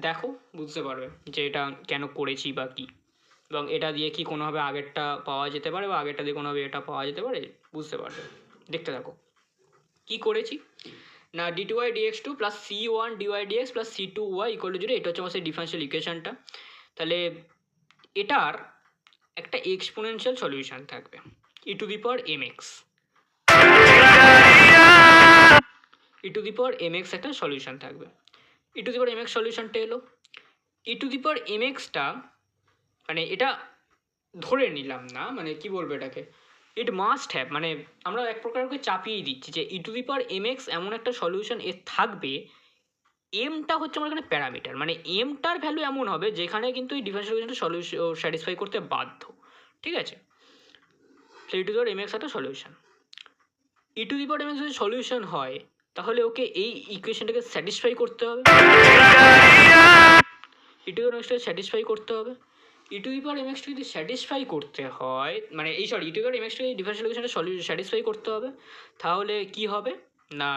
দেখো বুঝতে পারবে যে এটা কেন করেছি বা কী, এবং এটা দিয়ে কি কোনোভাবে আগেরটা পাওয়া যেতে পারে বা আগেরটা দিয়ে কোনোভাবে এটা পাওয়া যেতে পারে, বুঝতে পারবে। দেখতে থাকো কী করেছি না, d two y dx two plus c one dy dx plus c two y equal to 0, এটা হচ্ছে আমার সেই ডিফারেন্সিয়াল ইকুয়েশনটা। তাহলে এটার একটা এক্সপোনেনশিয়াল সলিউশন থাকবে, e to the power m x, e to the power m x একটা solution থাকবে। E to the power m x সলিউশনটা এলো, e to the power m এক্সটা মানে এটা ধরে নিলাম না, মানে কি বলবো এটাকে, ইট মাস্ট হ্যাভ, মানে আমরা এক প্রকার করে চাপিয়ে দিচ্ছি যে e⁴mx এমন একটা সলিউশন এর থাকবে, এমটা হচ্ছে আমার এখানে প্যারামিটার, মানে এমটার ভ্যালু এমন হবে যেখানে কিন্তু এই ডিফারেন্সিয়াল ইকুয়েশনটা সলিউশন স্যাটিসফাই করতে বাধ্য, ঠিক আছে। তো e⁴mx একটা সলিউশন, e⁴mx যদি সলিউশন হয় তাহলে ওকে এই ইকুয়েশনটাকে স্যাটিসফাই করতে হবে, e⁴mxটাকে স্যাটিসফাই করতে হবে। e⁴mxটা যদি স্যাটিসফাই করতে হয়, মানে এই সরি e⁴mxটাকে এই ডিফারেন্সিয়াল ইকুয়েশনটা স্যাটিসফাই করতে হবে, তাহলে কি হবে না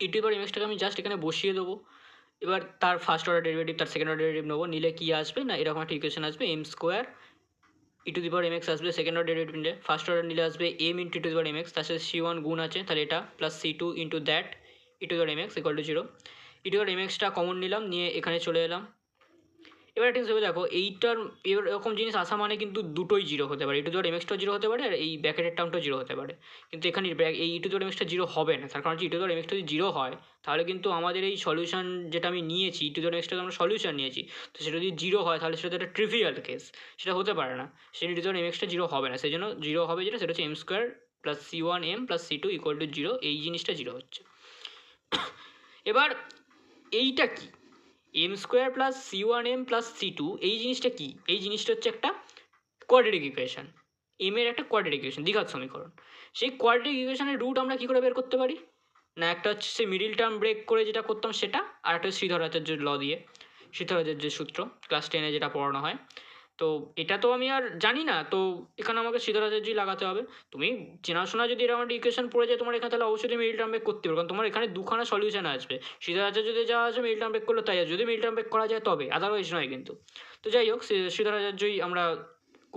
e⁴mxটাকে আমি জাস্ট এখানে বসিয়ে দেবো। এবার তার ফার্স্ট অর্ডার ডেরিভেটিভ তার সেকেন্ড অর্ডার ডেরিভেটিভ নেবো, নিলে কি আসবে না এরকম একটা ইকুয়েশন আসবে, এম স্কোয়ার e⁴mx আসবে, সেকেন্ড অর্ডার ডেরিভেটিভ নিলে ফার্স্ট অর্ডার নিলে আসবে m ইন্টু e⁴mx, তার সাথে c1 গুণ আছে তাহলে এটা plus c2 into that e⁴mx equal to 0। e⁴mxটা কমন নিলাম, নিয়ে এখানে চলে এলাম। এবার একটা হিসেবে দেখো, এইটার এরকম জিনিস আসা মানে কিন্তু দুটোই জিরো হতে পারে, e⁴mxটাও জিরো হতে পারে আর এই ব্র্যাকেটের টার্মটাও জিরো হতে পারে, কিন্তু এখানে এই e⁴mxটা জিরো হবে না, তার কারণ হচ্ছে e⁴mxটা যদি জিরো হয় তাহলে কিন্তু আমাদের এই সলিউশন যেটা আমি নিয়েছি e⁴mxটা আমরা সলিউশন নিয়েছি, তো সেটা যদি জিরো হয় তাহলে সেটা তো একটা ট্রিভিয়াল কেস, সেটা হতে পারে না, সেই e⁴mxটা জিরো হবে না, সেই জন্য জিরো হবে যেটা সেটা হচ্ছে m square plus c1m plus c2 equal to 0, এই জিনিসটা জিরো হচ্ছে। এবার এইটা কি M square plus c1m plus c2, এই জিনিসটা কি, এই জিনিসটা হচ্ছে একটা কোয়াড্রেটিক ইকুয়েশন, এম এর একটা কোয়াড্রেটিক ইকুয়েশন, দ্বিঘাত সমীকরণ। সেই কোয়াড্রেটিক ইকুয়েশনের রুট আমরা কী করে বের করতে পারি না, একটা হচ্ছে সে মিডিল টার্ম ব্রেক করে যেটা করতাম সেটা, আর একটা শ্রীধরাচার্যের ল দিয়ে, শ্রীধরাচার্যের সূত্র ক্লাস 10-এ যেটা পড়ানো হয়। তো এটা তো আমি আর জানি না, তো এখানে আমাকে শ্রীধরাচার্যই লাগাতে হবে। তুমি চেনাশোনা যদি এরকম একটা ইকুয়েশন পড়ে যায় তোমার এখানে, তাহলে অবশ্যই মিডিল টার্ম ব্রেক করতে পারো, কারণ তোমার এখানে দুখানা সলিউশন আসবে, শ্রীধরাচার্য যদি যাওয়া আসবে মিডিল টার্ম ব্রেক করলে তাই আসবে, যদি মিডিল টার্ম ব্রেক করা যায় তবে, আদারওয়াইজ নয় কিন্তু। তো যাই হোক, শ্রীধরাচার্যই আমরা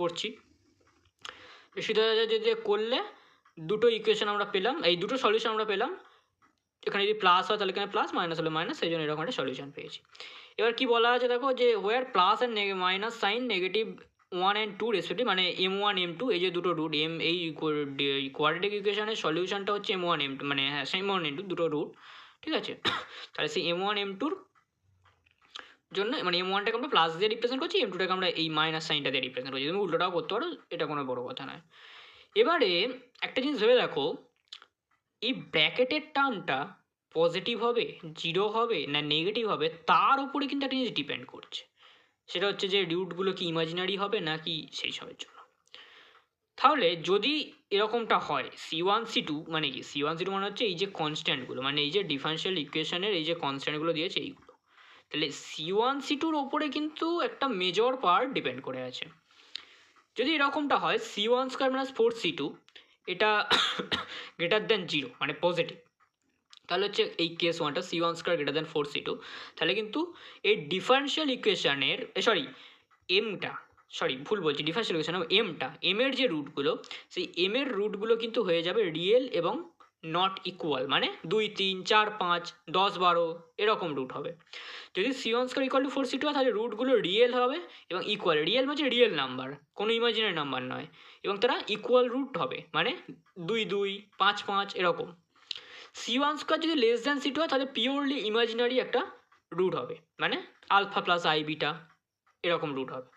করছি। শ্রীধরাচার্য দিয়ে করলে দুটো ইকুয়েশন আমরা পেলাম, এই দুটো সলিউশন আমরা পেলাম, এখানে যদি প্লাস হয় তাহলে এখানে প্লাস, মাইনাস হলে মাইনাস, সেই জন্য এরকম একটা সলিউশন পেয়েছি। এবার কি বলা আছে দেখো, যে where plus and minus sign negative 1 and 2 respective, মানে m1 m2 এই যে দুটো রুট, এই কোয়াড্রেটিক ইকুয়েশনের সলিউশনটা হচ্ছে m1 m2, মানে হ্যাঁ m1 m2 দুটো রুট, ঠিক আছে। তাহলে সেই m1 m2-র জন্য, মানে m1টাকে আমরা প্লাস দিয়ে রিপ্রেজেন্ট করছি, m2টাকে আমরা এই মাইনাস সাইনটা দিয়ে রিপ্রেজেন্ট করছি, তুমি উল্টোটাও করতে পারো, এটা কোনো বড় কথা নয়। এবারে একটা জিনিস ভেবে দেখো, এই ব্র্যাকেটের টার্মটা পজিটিভ হবে, জিরো হবে না নেগেটিভ হবে, তার উপরে কিন্তু একটা জিনিস ডিপেন্ড করছে, সেটা হচ্ছে যে রুটগুলো কি ইমাজিনারি হবে নাকি সেই সবের জন্য। তাহলে যদি এরকমটা হয় c1 c2 মানে কি, c1 c2 মানে হচ্ছে এই যে কনস্ট্যান্টগুলো, মানে এই যে ডিফারেনশিয়াল ইকুয়েশনের এই যে কনস্ট্যান্টগুলো দিয়েছে এইগুলো, তাহলে c1 c2-র ওপরে কিন্তু একটা মেজর পার্ট ডিপেন্ড করে আছে। যদি এরকমটা হয় c1 স্কোয়ার মাইনাস 4c2 এটা গ্রেটার দেন 0 মানে পজিটিভ, তাহলে হচ্ছে এই কেস ওয়ানটা c1 square greater than 4c2, তাহলে কিন্তু এই ডিফারেনশিয়াল ইকুয়েশনের ভুল বলছি, ডিফারেনশিয়াল ইকুয়েশন এমটা, এমের যে রুটগুলো, সেই এমের রুটগুলো কিন্তু হয়ে যাবে রিয়েল এবং নট ইকুয়াল, মানে 2 3 4 5 10 12 এরকম রুট হবে। যদি c1 square equal to 4c2 হয় তাহলে রুটগুলো রিয়েল হবে এবং ইকুয়াল, রিয়েল মানে রিয়েল নাম্বার, কোনো ইমাজিনারি নাম্বার নয়, এবং তারা ইকুয়াল রুট হবে, মানে 2 2 5 5 এরকম। c1 স্কোয়ার যদি লেস দ্যান c2 হয় তাহলে পিওরলি ইমাজিনারি একটা রুট হবে, মানে আলফা প্লাস আই বিটা এরকম রুট হবে,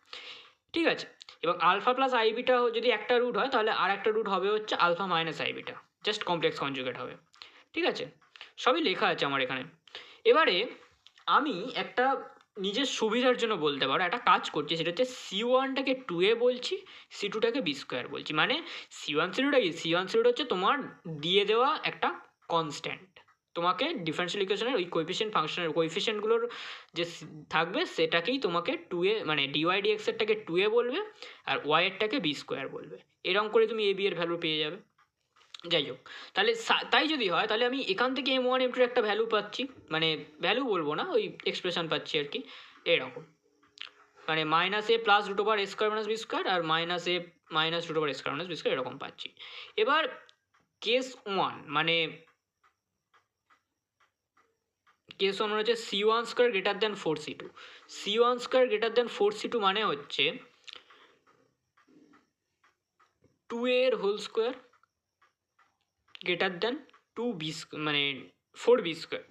ঠিক আছে। এবং আলফা প্লাস আই বিটা যদি একটা রুট হয় তাহলে আর একটা রুট হবে হচ্ছে alpha minus i beta, just complex conjugate হবে, ঠিক আছে। সবই লেখা আছে আমার এখানে। এবারে আমি একটা নিজের সুবিধার জন্য বলতে পারো একটা কাজ করছি, সেটা হচ্ছে c1টাকে 2a বলছি, c2টাকে b স্কোয়ার বলছি, মানে c1 c2টা কি, c1 c2টা হচ্ছে তোমার দিয়ে দেওয়া একটা কনস্ট্যান্ট, তোমাকে ডিফারেনশিয়াল ইকুয়েশনের ওই কোএফিসিয়েন্ট ফাংশনের কোএফিসিয়েন্টগুলোর যে থাকবে সেটাকেই তোমাকে 2a, মানে ডিওয়াই ডিএক্সেরটাকে 2a বলবে আর ওয়াইয়েরটাকে b স্কোয়ার বলবে, এরকম করে তুমি a b এর ভ্যালু পেয়ে যাবে। যাই হোক, তাহলে তাই যদি হয় তাহলে আমি এখান থেকে m1 m2 একটা ভ্যালু পাচ্ছি, মানে ভ্যালু বলবো না, ওই এক্সপ্রেশন পাচ্ছি আর কি, এরকম, মানে minus A plus root over a square minus B square R minus A minus root over a square minus B square এরকম পাচ্ছি। এবার কেস ওয়ান মানে হচ্ছে c1 square greater than 4c2, c1 square greater than 4c2 মানে হচ্ছে 2a এর whole square greater than 2b মানে 4b square,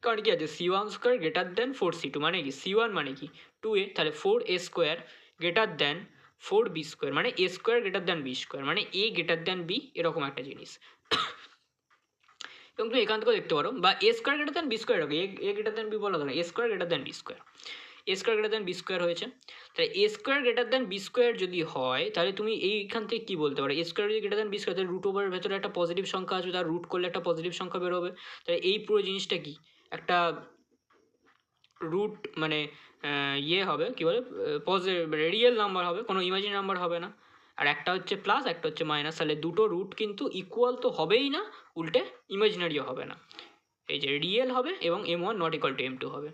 কারণ কি আছে c1 square greater than 4c2 মানে কি, c1 মানে কি 2a, তাহলে 4a square greater than 4b² মানে a square greater than b square, মানে a গ্রেটার দ্যান b, এরকম একটা জিনিস। এবং তুমি এখান থেকে দেখতে পারো, বা a square greater than b square, a greater than b বলা না, a square greater than b square, a square greater than b square হয়েছে। তাহলে a square greater than b square যদি হয়, তাহলে তুমি এইখান থেকে কী বলতে পারো, a স্কোয়ার যদি গ্রেটার দ্যান b স্কোয়ার, তাহলে রুট ওভারের ভেতরে একটা পজিটিভ সংখ্যা আসবে, তার রুট করলে একটা পজিটিভ সংখ্যা বেরোবে। তাহলে এই পুরো জিনিসটা কি একটা রুট মানে ইয়ে হবে, কী বলে, রিয়েল নাম্বার হবে, কোনো ইমাজিনারি নাম্বার হবে না। আর একটা হচ্ছে প্লাস, একটা হচ্ছে মাইনাস, তাহলে দুটো রুট কিন্তু ইকুয়াল তো হবেই না, উল্টে ইমাজিনারিও হবে না। এই যে রিয়েল হবে এবং m1 not equal to m2 হবে।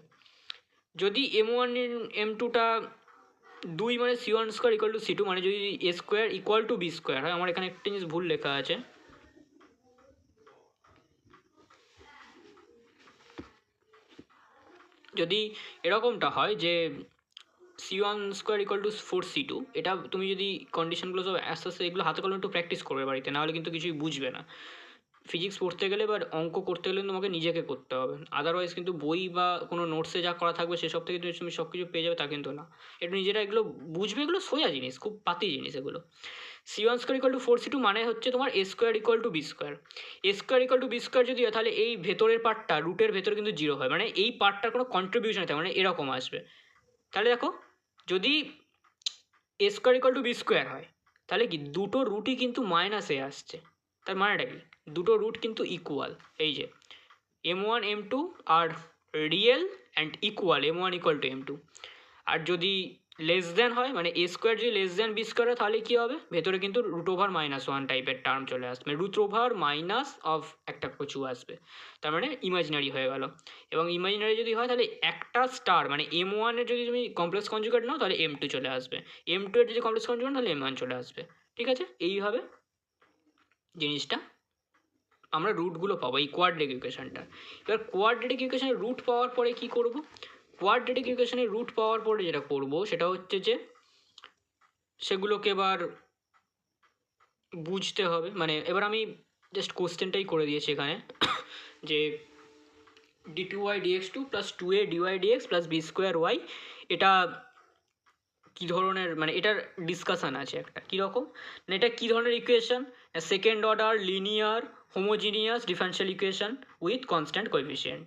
যদি m1 m2টা 2 মানে c1 square equal to c2, মানে যদি a square equal to b square হয়, আমার এখানে একটা জিনিস ভুল লেখা আছে, যদি এরকমটা হয় যে c1 square equal to 4c2, এটা তুমি যদি কন্ডিশনগুলো সব আস্তে আস্তে এগুলো হাতে কলমে একটু প্র্যাকটিস করবে বাড়িতে, নাহলে কিন্তু কিছুই বুঝবে না। ফিজিক্স পড়তে গেলে বা অঙ্ক করতে গেলে তোমাকে নিজেকে করতে হবে, আদারওয়াইজ কিন্তু বই বা কোনো নোটসে যা করা থাকবে সেসব থেকে তুমি সব কিছু পেয়ে যাবে তা কিন্তু না। একটু নিজেরা এগুলো বুঝবে, এগুলো সোজা জিনিস, খুব পাতি জিনিস এগুলো। c1 square equal to 4c2 মানে হচ্ছে তোমার a square equal to b square, a square equal to b square যদি হয়, তাহলে এই ভেতরের পার্টটা রুটের ভেতরে কিন্তু 0 হয়, মানে এই পার্টটার কোনো কন্ট্রিবিউশন থাকে, মানে এরকম আসবে। তাহলে দেখো, যদি a square equal to b square হয়, তাহলে কি দুটো রুটই কিন্তু মাইনাসে আসছে, তার মানেটা কি দুটো রুট কিন্তু ইকুয়াল। এই যে m1 m2 আর real and equal, m1 equal to m2। আর যদি লেস দেন হয়, মানে a স্কোয়ার যদি লেস দেন b স্কোয়ার হয়, তাহলে কী হবে, ভেতরে কিন্তু রুট ওভার -1 টাইপের টার্ম চলে আসবে, রুট ওভার মাইনাস অফ একটা কিছু আসবে, তার মানে ইমাজিনারি হয়ে গেল। এবং ইমাজিনারি যদি হয়, তাহলে একটা স্টার মানে m1 এর যদি তুমি কমপ্লেক্স কনজুগেট নাও, তাহলে m2 চলে আসবে, m2 এর যদি কমপ্লেক্স কনজুগেট নাও, তাহলে m1 চলে আসবে। ঠিক আছে, এইভাবে জিনিসটা আমরা রুটগুলো পাবো এই কোয়াড্রেটিক ইকুয়েশনটা। এবার কোয়াড্রেটিক ইকুয়েশনের রুট পাওয়ার পরে কি করব, কোয়াড্রেটিক ইকুয়েশনের রুট পাওয়ার পরে যেটা করব সেটা হচ্ছে যে সেগুলোকে এবার বুঝতে হবে। মানে এবার আমি জাস্ট কোশ্চেনটাই করে দিয়েছি এখানে যে d2y dx2 plus 2a dy dx plus b square y, এটা কী ধরনের, মানে এটার ডিসকাশান আছে একটা, কীরকম না, এটা কী ধরনের equation, second order linear homogeneous differential equation with constant coefficient.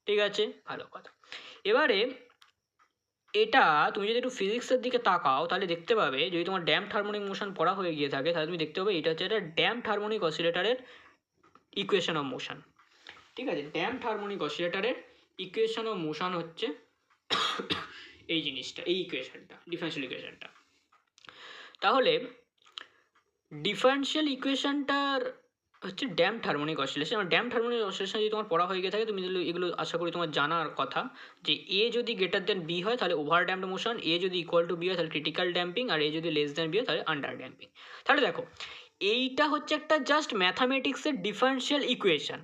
ঠিক আছে, ভালো কথা। এবারে এটা তুমি যদি একটু ফিজিক্সের দিকে তাকাও, তাহলে দেখতে পাবে, যদি তোমার ড্যাম্পড হারমোনিক মোশন পড়া হয়ে গিয়ে থাকে, তাহলে তুমি দেখতে পাবে এটা হচ্ছে একটা ড্যাম্পড হারমোনিক অসিলেটরের ইকুয়েশন অফ মোশন। ঠিক আছে, ড্যাম্পড হারমোনিক অসিলেটরের ইকুয়েশন অফ মোশন হচ্ছে এই জিনিসটা, এই ইকুয়েশনটা, ডিফারেনশিয়াল ইকুয়েশনটা। তাহলে ডিফারেনশিয়াল ইকুয়েশনটার হচ্ছে ড্যাম্পড হারমোনিক অসিলেশন। এবং ড্যাম্পড হারমোনিক অসিলেশন যদি তোমার পড়া হয়ে গিয়ে থাকে, তুমি এগুলো আশা করি তোমার জানার কথা, যে এ যদি গ্রেটার দেন বি হয় তাহলে ওভার ড্যাম্পড মোশন, এ যদি ইকুয়াল টু বি হয় তাহলে ক্রিটিক্যাল ড্যাম্পিং, আর এ যদি লেস দেন বি হয় তাহলে আন্ডার ড্যাম্পিং। তাহলে দেখো, এইটা হচ্ছে একটা জাস্ট ম্যাথামেটিক্সের ডিফারেনশিয়াল ইকুয়েশন,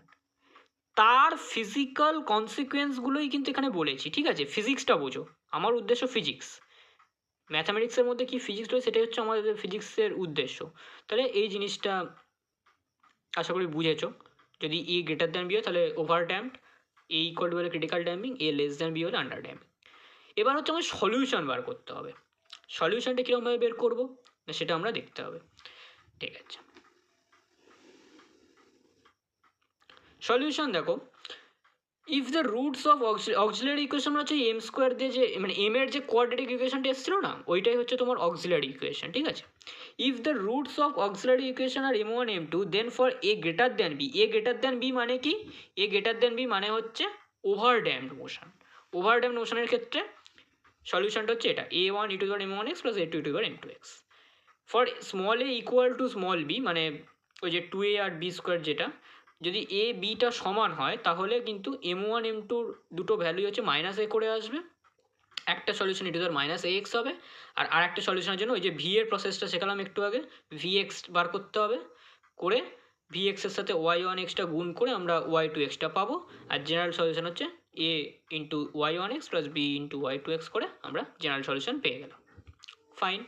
তার ফিজিক্যাল কনসিকুয়েন্সগুলোই কিন্তু এখানে বলেছি। ঠিক আছে, ফিজিক্সটা বোঝো, আমার উদ্দেশ্য ফিজিক্স, ম্যাথামেটিক্সের মধ্যে কি ফিজিক্স রয়েছে সেটাই হচ্ছে আমাদের ফিজিক্সের উদ্দেশ্য। তাহলে এই জিনিসটা আশা করি বুঝেছো। যদি এ গ্রেটার দ্যান বি হয় তাহলে ওভার ড্যাম্পড, এ ইকুয়াল টু হলে ক্রিটিক্যাল ড্যাম্পিং, এ লেস দ্যান বি হলে আন্ডার ড্যাম্পিং। এবার হচ্ছে আমাদের সলিউশন বার করতে হবে। সলিউশনটা কীরকমভাবে বের করবো সেটা আমরা দেখতে হবে। ঠিক আছে, সলিউশন দেখো, if the roots of auxiliary equation হচ্ছে এম স্কোয়ার দিয়ে, যে মানে এম এর যে কোয়াড্রেটিক ইকুয়েশনটা এসেছিল না, ওইটাই হচ্ছে তোমার অক্সিলারি ইকুয়েশন। ঠিক আছে, if the roots of auxiliary equation আর m1 m2, then for a greater than b, a greater than b মানে কি, এ গ্রেটার দ্যান বি মানে হচ্ছে over damped motion. Over damped মোশনের ক্ষেত্রে সলিউশনটা হচ্ছে এটা, a1 e to the power m1x plus a2 e to the power m2x। For small a equal to small b, মানে ওই যে 2a আর b স্কোয়ার, যেটা যদি এ বিটা সমান হয়, তাহলে কিন্তু m1 m2 দুটো ভ্যালুই হচ্ছে -a করে আসবে। একটা solution e to the power -ax হবে, আর আরেকটা সলিউশনের জন্য ওই যে ভি এর প্রসেসটা শেখালাম একটু আগে, vx বার করতে হবে, করে vx এর সাথে y1xটা গুণ করে আমরা y2xটা পাবো। আর জেনারেল সলিউশন হচ্ছে a into y1x plus b into y2x করে আমরা জেনারেল সলিউশন পেয়ে গেলাম। ফাইন।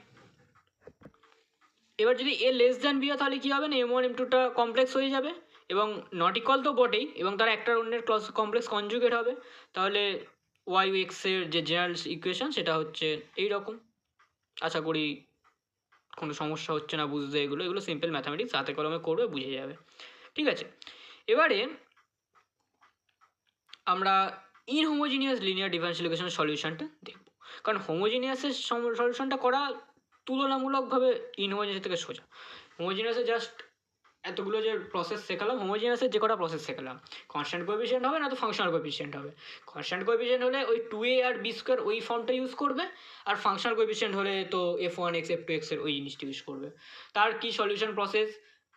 এবার যদি এ লেস দ্যান বি হয়, তাহলে কী হবে না, m1 m2টা কমপ্লেক্স হয়ে যাবে, এবং নট ইকুয়াল তো বটেই, এবং তারা একটার অন্যের কমপ্লেক্স কনজুগেট হবে। তাহলে y x এর যে জেনারেল ইকুয়েশন সেটা হচ্ছে এই রকম। আশা করি কোনো সমস্যা হচ্ছে না বুঝতে, এগুলো সিম্পল ম্যাথামেটিক্স, হাতে কলমে করবে বুঝে যাবে। ঠিক আছে, এবারে আমরা ইনহোমোজিনিয়াস লিনিয়ার ডিফারেনশিয়াল ইকুয়েশনের সলিউশনটা দেখব। কারণ হোমোজিনিয়াসের সলিউশনটা করা তুলনামূলকভাবে ইনহোমোজিনিয়াস থেকে সোজা। হোমোজিনিয়াসে জাস্ট এতগুলো যে প্রসেস শেখালাম, হোমোজিনিয়াসের যে কটা প্রসেস শেখালাম, কনস্ট্যান্ট কোএফিসিয়েন্ট হবে না তো ফাংশনাল কোএফিসিয়েন্ট হবে। কনস্ট্যান্ট কোএফিসিয়েন্ট হলে ওই 2a আর b স্কোয়ার ওই ফর্মটা ইউজ করবে, আর ফাংশনাল কোএফিসিয়েন্ট হলে তো f1x f2x এর ওই জিনিসটা ইউজ করবে। তার কি সলিউশন প্রসেস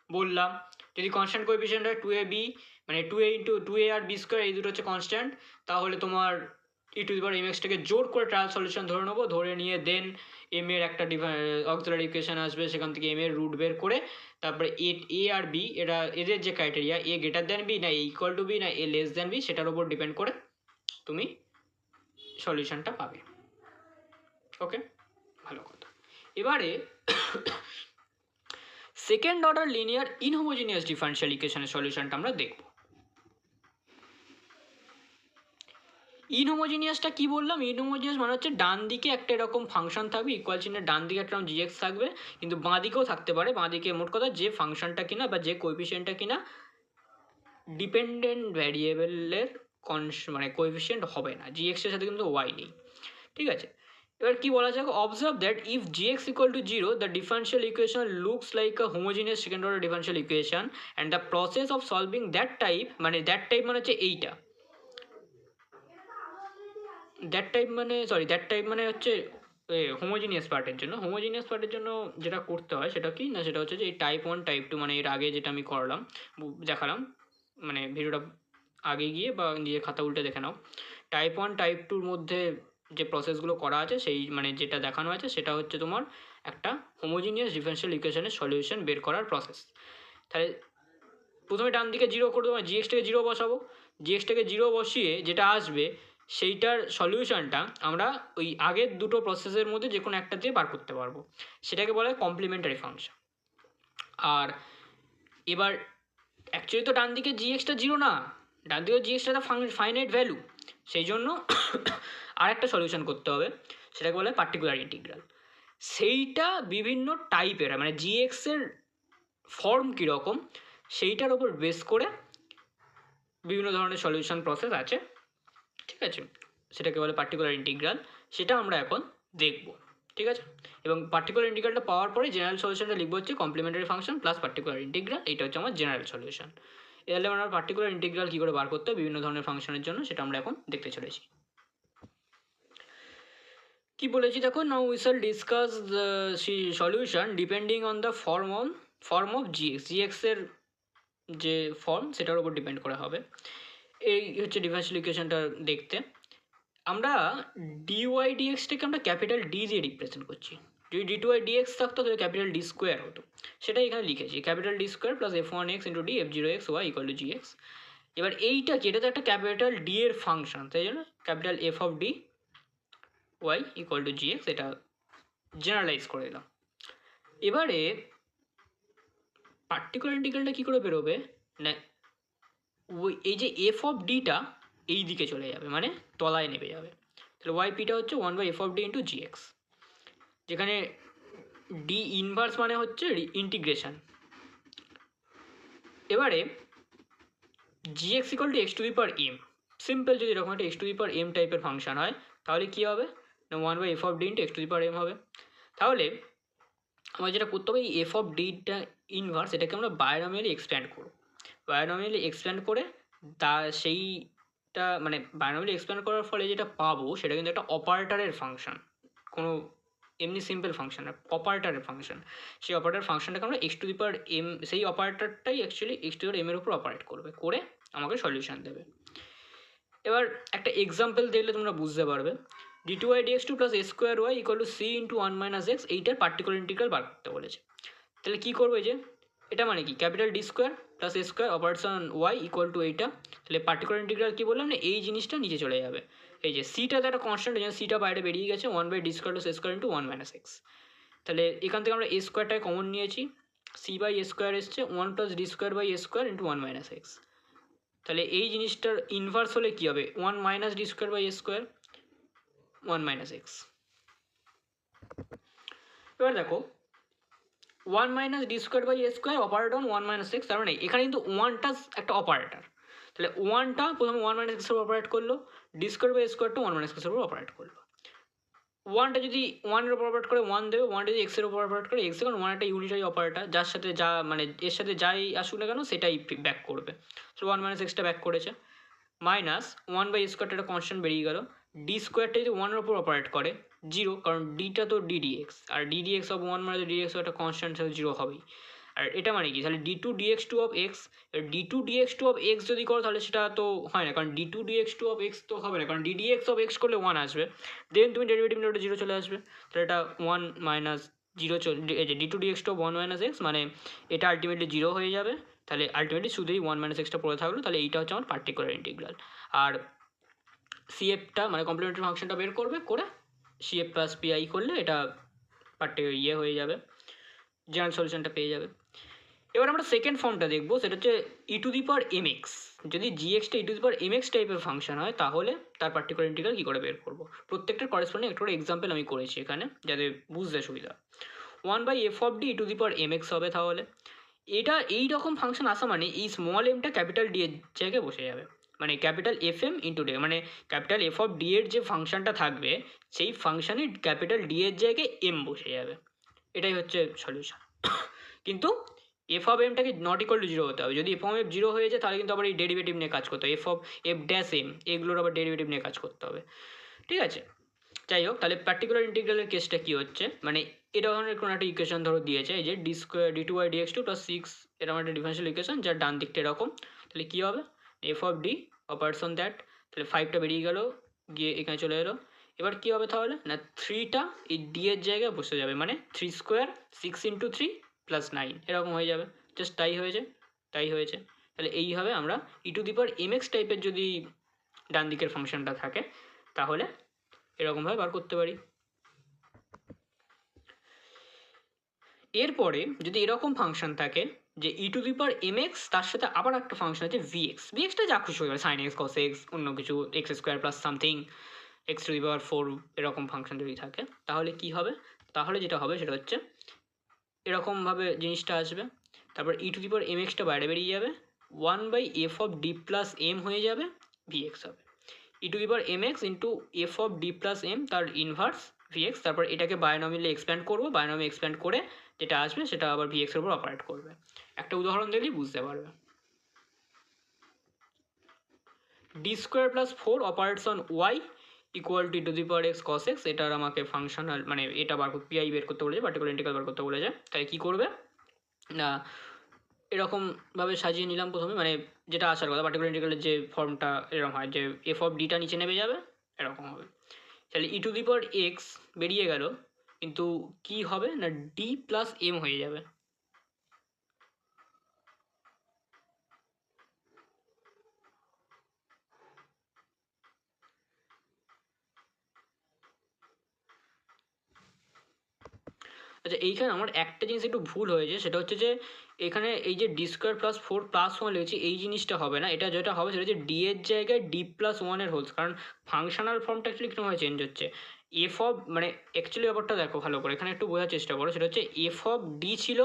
বললাম, যদি কনস্ট্যান্ট কোএফিসিয়েন্ট হয় 2ab, মানে 2a আর b স্কোয়ার এই দুটো হচ্ছে কনস্ট্যান্ট, তাহলে তোমার e⁻mx-টাকে জোর করে ট্রায়াল সলিউশন ধরে নেবো, ধরে নিয়ে দেন m এর একটা অক্সিলারি ইকুয়েশন আসবে, সেখান থেকে m এর রুট বের করে তারপরে a আর b এদের যে criteria a greater than b না a ইকুয়াল টু b না a লেস দ্যান b সেটার উপর ডিপেন্ড করে তুমি সলিউশনটা পাবে। ওকে, ভালো কথা। এবারে সেকেন্ড অর্ডার লিনিয়ার ইনহোমোজিনিয়াস ডিফারেনশিয়াল ইকুয়েশনের সলিউশনটা আমরা দেখব। ইনহোমোজিনিয়াসটা কি বললাম, ইনহোমোজিনিয়াস মানে হচ্ছে ডান দিকে একটা এরকম ফাংশন থাকবে ইকুয়াল চিহ্নের ডান দিকে একটা জিএক্স থাকবে, কিন্তু বাঁ দিকেও থাকতে পারে। বাঁ দিকে মোট কথা যে ফাংশনটা কিনা বা যে কোএফিসিয়েন্টটা কিনা ডিপেন্ডেন্ট ভ্যারিয়েবলের মানে কোএফিসিয়েন্ট হবে না, জিএক্স এর সাথে কিন্তু ওয়াই নেই। ঠিক আছে, এবার কি বলা যাক, observe that if gx equal to 0 the differential equation looks like a homogeneous second order differential equation and the process of solving that type মানে হচ্ছে এইটা, দ্যাট টাইপ মানে হচ্ছে হোমোজিনিয়াস পার্টের জন্য। হোমোজিনিয়াস পার্টের জন্য যেটা করতে হয় সেটা কি না, সেটা হচ্ছে যে এই টাইপ 1 টাইপ 2 মানে এর আগে যেটা আমি করলাম দেখালাম, মানে ভিডিওটা আগে গিয়ে বা নিজে খাতা উল্টে দেখে নাও, টাইপ 1 টাইপ 2-র মধ্যে যে প্রসেসগুলো করা আছে সেই মানে যেটা দেখানো আছে সেটা হচ্ছে তোমার একটা হোমোজিনিয়াস ডিফারেনশিয়াল ইকুয়েশনের সলিউশন বের করার প্রসেস। তাহলে প্রথমে ডান দিকে 0 করে দেবো, জিএক্সটাকে 0 বসাবো, জিএক্সটাকে 0 বসিয়ে যেটা আসবে সেইটার সলিউশনটা আমরা ওই আগের দুটো প্রসেসের মধ্যে যে কোনো একটা দিয়ে বার করতে পারবো, সেটাকে বলা হয় কমপ্লিমেন্টারি ফাংশন। আর এবার অ্যাকচুয়ালি তো ডান দিকে জিএক্সটা 0 না, ডান দিকে জিএক্সটা একটা ফাইনাইট ভ্যালু, সেই জন্য আর একটা সলিউশন করতে হবে, সেটাকে বলা হয় পার্টিকুলার ইন্টিগ্রাল। সেইটা বিভিন্ন টাইপের মানে জিএক্সের ফর্ম কীরকম সেইটার ওপর বেস করে বিভিন্ন ধরনের সলিউশন প্রসেস আছে। ঠিক আছে, সেটাকে বলে পার্টিকুলার ইন্টিগ্রাল, সেটা আমরা এখন দেখব। ঠিক আছে, এবং পার্টিকুলার ইন্টিগ্রালটা পাওয়ার পরে জেনারেল সলিউশনটা লিখবো হচ্ছে complimentary function plus particular integral, এইটা হচ্ছে আমার জেনারেল সলিউশন। এহলে আমরা পার্টিকুলার ইন্টিগ্রাল কী করে বার করতে হয় বিভিন্ন ধরনের ফাংশনের জন্য সেটা আমরা এখন দেখতে চলেছি। কি বলেছি দেখো, now we shall discuss the solution depending on the form of GX এর যে ফর্ম সেটার উপর ডিপেন্ড করে হবে। এই হচ্ছে ডিফারেনশিয়াল ইকুয়েশনটা দেখতে আমরা ডিওয়াই ডিএক্সটাকে আমরা ক্যাপিটাল ডি দিয়ে রিপ্রেজেন্ট করছি। যদি ডি2y ডিএক্স থাকতো তাহলে ক্যাপিটাল ডি স্কোয়ার হতো, সেটাই এখানে লিখেছি, capital d square plus f1x into D f0x y equal to GX. এবার এইটা কি, এটা তো একটা ক্যাপিটাল ডি এর ফাংশন, তাই জন্য capital F of d y equal to gx, এটা জেনারেলাইজ করে দিলাম। এবারে পার্টিকুলার ইন্টিগ্রালটা কী করে বেরোবে না, ওই এই যে এফ অফ ডিটা এই দিকে চলে যাবে মানে তলায় নেমে যাবে, তাহলে ওয়াই পিটা হচ্ছে 1/f of d into gx, যেখানে ডি ইনভার্স মানে হচ্ছে ইন্টিগ্রেশন। এবারে gx equal to x to the power m, simple যদি এরকম একটা x to the power m টাইপের ফাংশন হয় তাহলে কী হবে না 1/f of d into x to the power m হবে। তাহলে আমার যেটা করতে হবে এই এফ অফ ডিটা ইনভার্স এটাকে আমরা বায়োনমিয়ালি এক্সপ্যান্ড করব, বায়োনমিয়ালি এক্সপ্যান্ড করে তা সেইটা মানে বায়োনমিয়ালি এক্সপ্যান্ড করার ফলে যেটা পাবো সেটা কিন্তু একটা অপারেটরের ফাংশন, কোনো এমনি সিম্পল ফাংশন না, অপারেটরের ফাংশন। সেই অপারেটর ফাংশনটাকে আমরা x to the power m, সেই অপারেটরটাই actually x to the power m এর উপর অপারেট করবে, করে আমাকে সলিউশন দেবে। এবার একটা এক্সাম্পল দেখলে তোমরা বুঝতে পারবে, d2y dx2 plus a square y equal to c into 1 - x, এইটার পার্টিকুলার ইন্টিগ্রাল বার করতে বলেছে। তাহলে কী করবো, যে এটা মানে কি capital d square plus a square operation y equal to এইটা, তাহলে পার্টিকুলার ইন্টিগ্রাল কী বললাম না এই জিনিসটা নিচে চলে যাবে, এই যে সিটা তো একটা কনস্ট্যান্ট, এই জন্য সিটা বাইরে বেরিয়ে গেছে 1/d square plus a square into 1 - x। তাহলে এখান থেকে আমরা এ স্কোয়ারটাকে কমন নিয়েছি, সি বাই এ স্কোয়ার এসছে 1 + d square by a square into 1 - x। তাহলে এই জিনিসটার ইনভার্স হলে কী হবে 1 - d square by a square 1 - x। এবার দেখো one minus d square by a square operate on one minus x, তার মানে এখানে কিন্তু ওয়ানটা একটা অপারেটার, তাহলে ওয়ানটা প্রথমে ওয়ান মাইনাস এক্সের উপর অপারেট করলো, ডি স্কোয়ার বাই স্কোয়ারটা ওয়ান মাইনাস এক্সের উপর অপারেট করলো। ওয়ানটা যদি ওয়ানের উপর অপারেট করে ওয়ান দেবে, ওয়ানটা যদি এক্সের উপর অপারেট করে এক্স, কারণ ওয়ান একটা ইউনিটারি অপারেটার, যার সাথে যা মানে এর সাথে যাই আসুক না কেন সেটাই ব্যাক করবে। So one minus extra back করেছে, মাইনাস ওয়ান বাই স্কোয়ারটা একটা কনস্ট্যান্ট বেরিয়ে গেল, ডি স্কোয়ারটা যদি ওয়ানের উপর অপারেট করে জিরো, কারণ ডিটা তো ডিডি এক্স, আর ডিডি এক্স অফ ওয়ান মানে ডিডি এক্স একটা কনস্ট্যান্ট, জিরো হবেই। আর এটা মানে কি, তাহলে d two dx two of x, d two dx two of x যদি করো তাহলে সেটা তো হয় না, কারণ d two dx two of x তো হবে না, কারণ ডিডি এক্স অফ এক্স করলে ওয়ান আসবে, দেন তুমি ডেরিভেটিভ নিলে ওটা জিরো চলে আসবে, তাহলে এটা one minus zero d two dx two of one minus x, মানে এটা আলটিমেটলি জিরো হয়ে যাবে, তাহলে আলটিমেটলি শুধুই ওয়ান মাইনাস এক্সটা পড়ে থাকলো, তাহলে এইটা হচ্ছে আমার পার্টিকুলার ইন্টিগ্রাল। আর সিএফটা মানে কমপ্লিমেন্টারি ফাংশনটা বের করবে, করে সিএফ প্লাস পিআই করলে এটা ইয়ে হয়ে যাবে, জেনারেল সলিউশনটা পেয়ে যাবে। এবার আমরা সেকেন্ড ফর্মটা দেখবো, সেটা হচ্ছে e to the power m x. যদি জি এক্সটা e to the power m x টাইপের ফাংশন হয় তাহলে তার পার্টিকুলার ইন্টিগ্রাল কী করে বের করবো, প্রত্যেকটার করেসপন্ডিং একটা করে এক্সাম্পল আমি করেছি এখানে যাতে বুঝতে সুবিধা। One by f of d e to the power m x হবে, তাহলে এটা এই রকম ফাংশন আসা মানে এই স্মল এমটা ক্যাপিটাল ডি এর জায়গায় বসে যাবে, মানে capital F m into d, মানে ক্যাপিটাল এফ অফ ডি এর যে ফাংশনটা থাকবে সেই ফাংশনে ক্যাপিটাল ডি এর জায়গায় এম বসে যাবে, এটাই হচ্ছে সলিউশন। কিন্তু এফ অফ এমটাকে নট ইকুয়াল টু জিরো হতে হবে, যদি এফ অফ এফ জিরো হয়ে যায় তাহলে কিন্তু আবার এই ডেরিভেটিভ নিয়ে কাজ করতে হবে, f of f dash m এগুলোর আবার ডেরিভেটিভ নিয়ে কাজ করতে হবে, ঠিক আছে। যাই হোক, তাহলে পার্টিকুলার ইন্টিগ্রালের কেসটা কী হচ্ছে, মানে এটা ধরনের কোনো একটা ইকুয়েশন ধরো দিয়েছে, এই যে d square d two by d x two plus six, এরকম একটা ডিফারেন্সিয়াল ইকুয়েশন যার ডান দিকটা এরকম, তাহলে কী হবে, f of D operates on that, তাহলে ফাইভটা বেরিয়ে গেল গিয়ে এখানে চলে এলো। এবার কী হবে তাহলে না, থ্রিটা এই ডি এর জায়গায় বসে যাবে, মানে three square six into three plus nine এরকম হয়ে যাবে, জাস্ট তাই হয়েছে। তাহলে এইভাবে আমরা e to the power m x টাইপের যদি ডান দিকের ফাংশনটা থাকে তাহলে এরকমভাবে বার করতে পারি। এরপরে যদি এরকম ফাংশন থাকে যে e to the power m x, তার সাথে আবার একটা ফাংশন আছে ভিএক্সটা যা খুশি হয়ে যাবে, সাইন এক্স কস এক্স অন্য কিছু x square plus something x to the power four, এরকম ফাংশন যদি থাকে তাহলে কি হবে, তাহলে যেটা হবে সেটা হচ্ছে এরকমভাবে জিনিসটা আসবে, তারপর e to the power m এক্সটা বাইরে বেরিয়ে যাবে, one by f of d plus m হয়ে যাবে, ভিএক্স হবে e to the power m x into f of d plus m তার ইনভার্স ভিএক্স, তারপর এটাকে বায়োনমিলে এক্সপ্যান্ড করবো, বায়োনমি এক্সপ্যান্ড করে যেটা আসবে সেটা আবার ভিএক্সের উপর অপারেট করবে। একটা উদাহরণ দিলেই বুঝতে পারবে। D square plus four operates on y equal to two the power x cos x, এটার আমাকে ফাংশনাল মানে এটা বার করতে পিআই বের করতে বলেছে, পার্টিকুলার ইন্টিগ্রাল বার করতে বলেছে, তাই কী করবে না এরকমভাবে সাজিয়ে নিলাম প্রথমে, মানে যেটা আসার কথা পার্টিকুলার ইন্টিগ্রালের যে ফর্মটা এরকম হয় যে এফ অফ ডিটা নিচে নেমে যাবে, এরকম হবে। তাহলে ই টু দি পাওয়ার এক্স বেরিয়ে গেল, কিন্তু কি হবে না ডি প্লাস এম হয়ে যাবে, আচ্ছা এইখানে আমার একটা জিনিস একটু ভুল হয়েছে, সেটা হচ্ছে যে এখানে এই যে d square plus four plus one লিখেছি এই জিনিসটা হবে না, এটা যেটা হবে সেটা হচ্ছে ডি এর জায়গায় ডি প্লাস ওয়ানের হোলস, কারণ ফাংশনাল ফর্মটা অ্যাকচুয়ালি কীরকমভাবে চেঞ্জ হচ্ছে, এফ অফ মানে অ্যাকচুয়ালি ব্যাপারটা দেখো ভালো করে, এখানে একটু বোঝার চেষ্টা করো, সেটা হচ্ছে এফ অফ ডি ছিল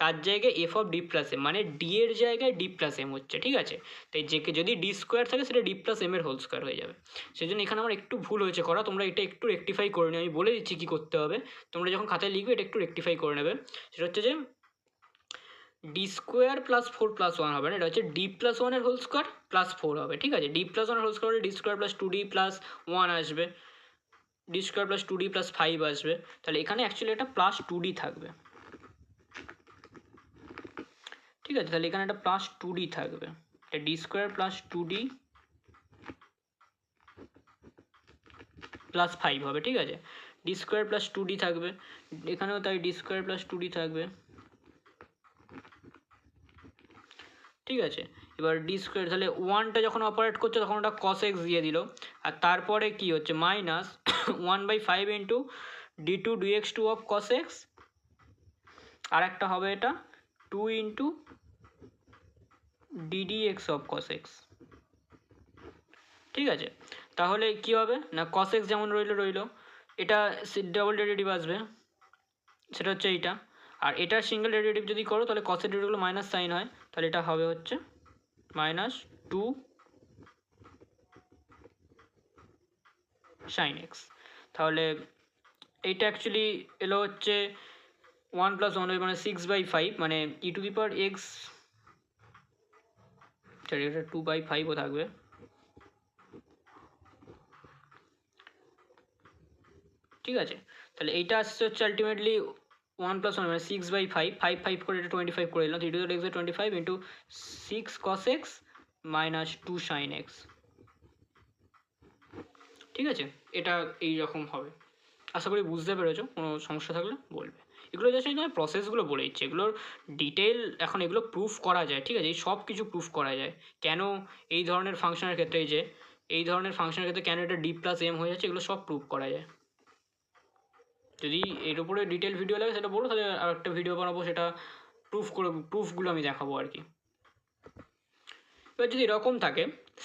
তার জায়গায় f of d plus m, মানে ডি এর জায়গায় ডি প্লাস এম হচ্ছে, ঠিক আছে। তাই যে যদি ডি স্কোয়ার থাকে সেটা ডি প্লাস এম এর হোল স্কোয়ার হয়ে যাবে, সেই জন্য এখানে আমার একটু ভুল হয়েছে করা, তোমরা এটা একটু রেকটিফাই করে নিও, আমি বলে দিচ্ছি কী করতে হবে, তোমরা যখন খাতায় লিখবে এটা একটু রেকটিফাই করে নেবে। সেটা হচ্ছে যে d square plus four plus one হবে না, এটা হচ্ছে ডি প্লাস ওয়ানের হোল স্কোয়ার প্লাস ফোর হবে, ঠিক আছে। ডি প্লাস ওয়ানের হোল স্কোয়ার হলে d square plus two d plus one আসবে, d square plus two d plus five আসবে, তাহলে এখানে অ্যাকচুয়ালি একটা প্লাস টু ডি থাকবে, ঠিক আছে। তাহলে এখানে একটা প্লাস টু ডি থাকবে, এটা d square plus two d plus five হবে, ঠিক আছে। D square plus two d থাকবে, এখানেও তাই d square plus two d থাকবে, ঠিক আছে। এবার ডি স্কোয়ার তাহলে ওয়ানটা যখন অপারেট করছে তখন ওটা কস এক্স দিয়ে দিল, আর তারপরে কি হচ্ছে minus one by five into d two d x two of cos x, আর একটা হবে এটা two into d d x of cos x, ঠিক আছে। তাহলে কি হবে না কস এক্স যেমন রইলো এটা ডাবল ডেরিভেটিভ আসবে, সেটা হচ্ছে এইটা, আর এটার সিঙ্গেল ডেরিভেটিভ যদি করো তাহলে কসের ডেরিভেটিভগুলো মাইনাস সাইন হয়, তাহলে এটা হবে হচ্ছে মাইনাস 2 সাইন এক্স। তাহলে এইটা অ্যাকচুয়ালি এলো হচ্ছে 1 + 1 মানে 6/5, মানে e⁻x, এটা 2/5ও থাকবে। ঠিক আছে, তাহলে এইটা আসছে হচ্ছে আলটিমেটলি 1 + 1 মানে 6/5, 5 5 করে এটা 25 করে দিলাম, 3x/25 into 6 cos x minus 2 sin x। ঠিক আছে, এটা এই রকম হবে। আশা করি বুঝতে পেরেছো, কোনো সমস্যা থাকলে বলবে। এগুলো জাস্ট আমি তোমার প্রসেসগুলো বলে দিচ্ছি, এগুলোর ডিটেল এখন এগুলো প্রুফ করা যায়। ঠিক আছে, এই সব কিছু প্রুফ করা যায় কেন এই ধরনের ফাংশনের ক্ষেত্রে, এই ধরনের ফাংশনের ক্ষেত্রে কেন এটা d+m হয়ে যাচ্ছে, এগুলো সব প্রুফ করা যায়। যদি এর উপরে ডিটেল ভিডিও লাগে সেটা বলো, তাহলে আর একটা ভিডিও বানাবো, সেটা প্রুফগুলো আমি দেখাবো আর কি। এবার যদি এরকম থাকে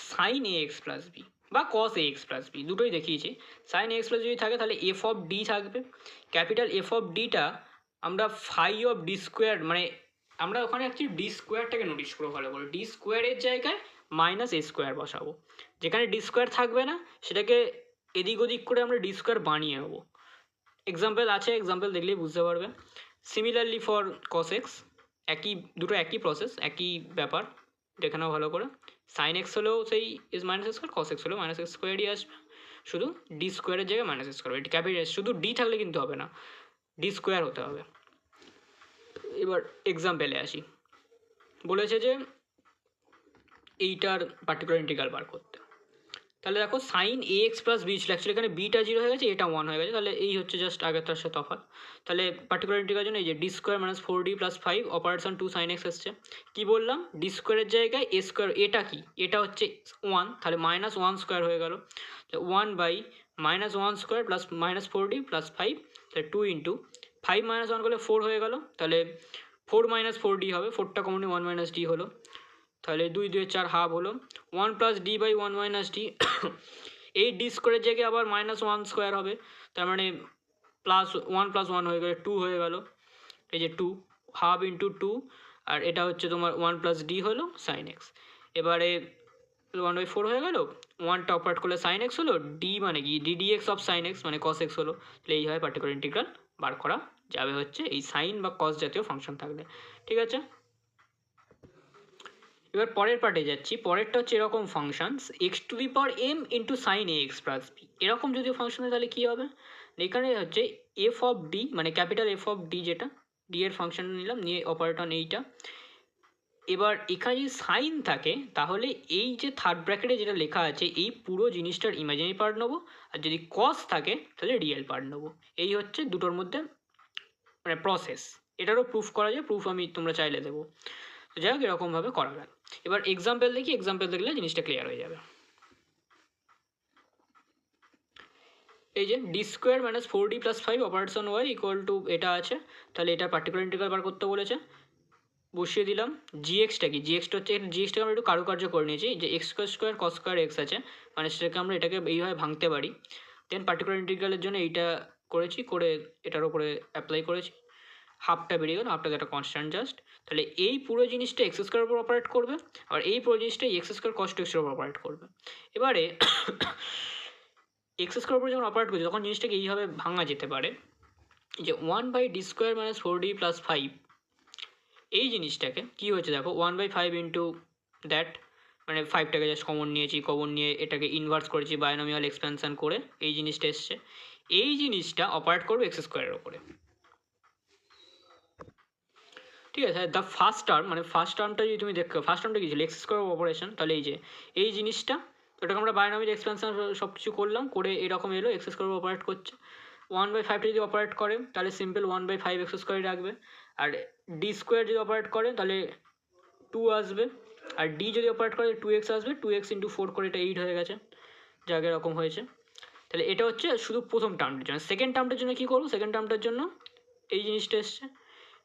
sin ax + b বা cos ax + b, দুটোই দেখিয়েছি। sin ax + b যদি থাকে তাহলে f অফ d থাকবে, ক্যাপিটাল f অফ ডিটা আমরা ফাই অফ ডি স্কোয়ার, মানে আমরা ওখানে অ্যাকচুয়ালি ডি স্কোয়ারটাকে নোটিস করবো ভালো করে, ডি স্কোয়ারের জায়গায় মাইনাস এ স্কোয়ার বসাবো। যেখানে ডি স্কোয়ার থাকবে না সেটাকে এদিক ওদিক করে আমরা ডি স্কোয়ার বানিয়ে নেবো। এক্সাম্পল আছে, এক্সাম্পল দেখলেই বুঝতে পারবে। সিমিলারলি ফর cos x, দুটো একই প্রসেস, একই ব্যাপার, দেখে নাও ভালো করে। sin x হলেও সেই is minus A square, cos x হলেও মাইনাস এক্স স্কোয়ারই আসবে, শুধু ডি স্কোয়ারের জায়গায় মাইনাস এক্স স্কোয়ার, এটি ক্যাপিটাল, শুধু ডি থাকলে কিন্তু হবে না, ডি স্কোয়ার হতে হবে। এবার এক্সাম্পলে আসি, বলেছে যে এইটার পার্টিকুলার ইন্টিগ্রাল বার করতে। তাহলে দেখো sin ax + b ছিল, অ্যাকচুয়ালি এখানে বিটা 0 হয়ে গেছে, এটা 1 হয়ে গেছে, তাহলে এই হচ্ছে জাস্ট আগেরটার সাথে তফাৎ। তাহলে পার্টিকুলার ইন্টিগ্রাল জন্য এই যে d square minus 4d + 5 operation 2 sin x আসছে। কী বললাম, ডি স্কোয়ারের জায়গায় এ স্কোয়ার, এটা কি, এটা হচ্ছে 1, তাহলে -1 স্কোয়ার হয়ে গেল, 1/-1 স্কোয়ার প্লাস -4d + 5, তাহলে 2 ইন্টু 5 - 1 করলে 4 হয়ে গেল, তাহলে 4 - 4d হবে, 4টা কমন 1 - d হলো, তাহলে 2 2 4 হাফ হলো, 1 + d/1 - d। এই ডি স্কোয়ারের জায়গায় আবার -1 স্কোয়ার হবে, তার মানে +1 + 1 হয়ে গেলে 2 হয়ে গেল, এই যে 2 হাফ ইন্টু 2, আর এটা হচ্ছে তোমার 1 + d হলো sin x। এবারে 1/4 হয়ে গেল, 1টা অপারেট করলে sin x হলো, d মানে কি ddx অফ sin x মানে cos x হলো, তাহলে এইভাবে পার্টিকুলার ইন্টিগ্রাল বার করা যাবে হচ্ছে এই সাইন বা cos জাতীয় ফাংশন থাকলে। ঠিক আছে, এবার পরের পার্টে যাচ্ছি। পরেরটা হচ্ছে এরকম function x⁻m × sin ax + b, এরকম যদি ফাংশন হয় তাহলে কী হবে, এখানে হচ্ছে f অফ d, মানে ক্যাপিটাল f অফ d, যেটা d এর ফাংশন নিলাম, নিয়ে অপারেটর এইটা। এবার এখানে যদি সাইন থাকে তাহলে এই যে থার্ড ব্র্যাকেটে যেটা লেখা আছে এই পুরো জিনিসটার ইমাজিনারি পার্ট নেবো, আর যদি কস থাকে তাহলে রিয়েল পার্ট নেবো। এই হচ্ছে দুটোর মধ্যে মানে প্রসেস। এটারও প্রুফ করা যায়, প্রুফ আমি তোমরা চাইলে দেবো। তো যাই হোক, এরকমভাবে করা গেল। এবার এক্সাম্পল দেখি, এক্সাম্পল দেখলে জিনিসটা ক্লিয়ার হয়ে যাবে। এই যে d square minus 4d + 5 operation y equal to এটা আছে, তাহলে এটা পার্টিকুলার ইন্টিগ্রাল বার করতে বলেছে, বসিয়ে দিলাম। জিএক্সটা কি, জিএক্সটা হচ্ছে, জিএক্সটাকে আমরা একটু কারুকার্য করে নিয়েছি, যে x² cos² x আছে, মানে সেটাকে আমরা এটাকে এইভাবে ভাঙতে পারি। দেন পার্টিকুলার ইন্টিগ্রালের জন্য এইটা করেছি, করে এটার উপরে অ্যাপ্লাই করেছি, হাফটা বেরিয়ে গেল, হাফটা একটা কনস্ট্যান্ট জাস্ট। তাহলে এই পুরো জিনিসটা x² উপর অপারেট করবে, আর এই পুরো জিনিসটা x² cos 2x উপর অপারেট করবে। এবারে x² উপর যখন অপারেট করছে তখন জিনিসটাকে এইভাবে ভাঙা যেতে পারে, যে 1/d² - 4d + 5, এই জিনিসটাকে কী হয়েছে দেখো, 1/5 ইন্টু দ্যাট, মানে 5টাকে জাস্ট কমন নিয়েছি, কমন নিয়ে এটাকে ইনভার্স করেছি, বায়োনোমিয়াল এক্সপেনশন করে এই জিনিসটা এসছে। এই জিনিসটা অপারেট করবে x² ওপরে। ঠিক আছে, দ্য ফার্স্ট টার্ম, মানে ফার্স্ট টার্মটা যদি তুমি দেখো, ফার্স্ট টার্মটা কী ছিল, x² অপারেশন, তাহলে এই যে এই জিনিসটা, ওটাকে আমরা বায়োনোমিয়াল এক্সপেনশন সব কিছু করলাম, করে এরকম এলো, x² অপারেট করছে। 1/5টা যদি অপারেট করে তাহলে সিম্পল 1/5 x² রাখবে, আর d² যদি অপারেট করে তাহলে 2 আসবে, আর d যদি অপারেট করে 2x আসবে, 2x × 4 করে এটা 8 হয়ে গেছে, যাকে এরকম হয়েছে। তাহলে এটা হচ্ছে শুধু প্রথম টার্মটার জন্য। সেকেন্ড টার্মটার জন্য কী করবো, সেকেন্ড টার্মটার জন্য এই জিনিসটা এসছে।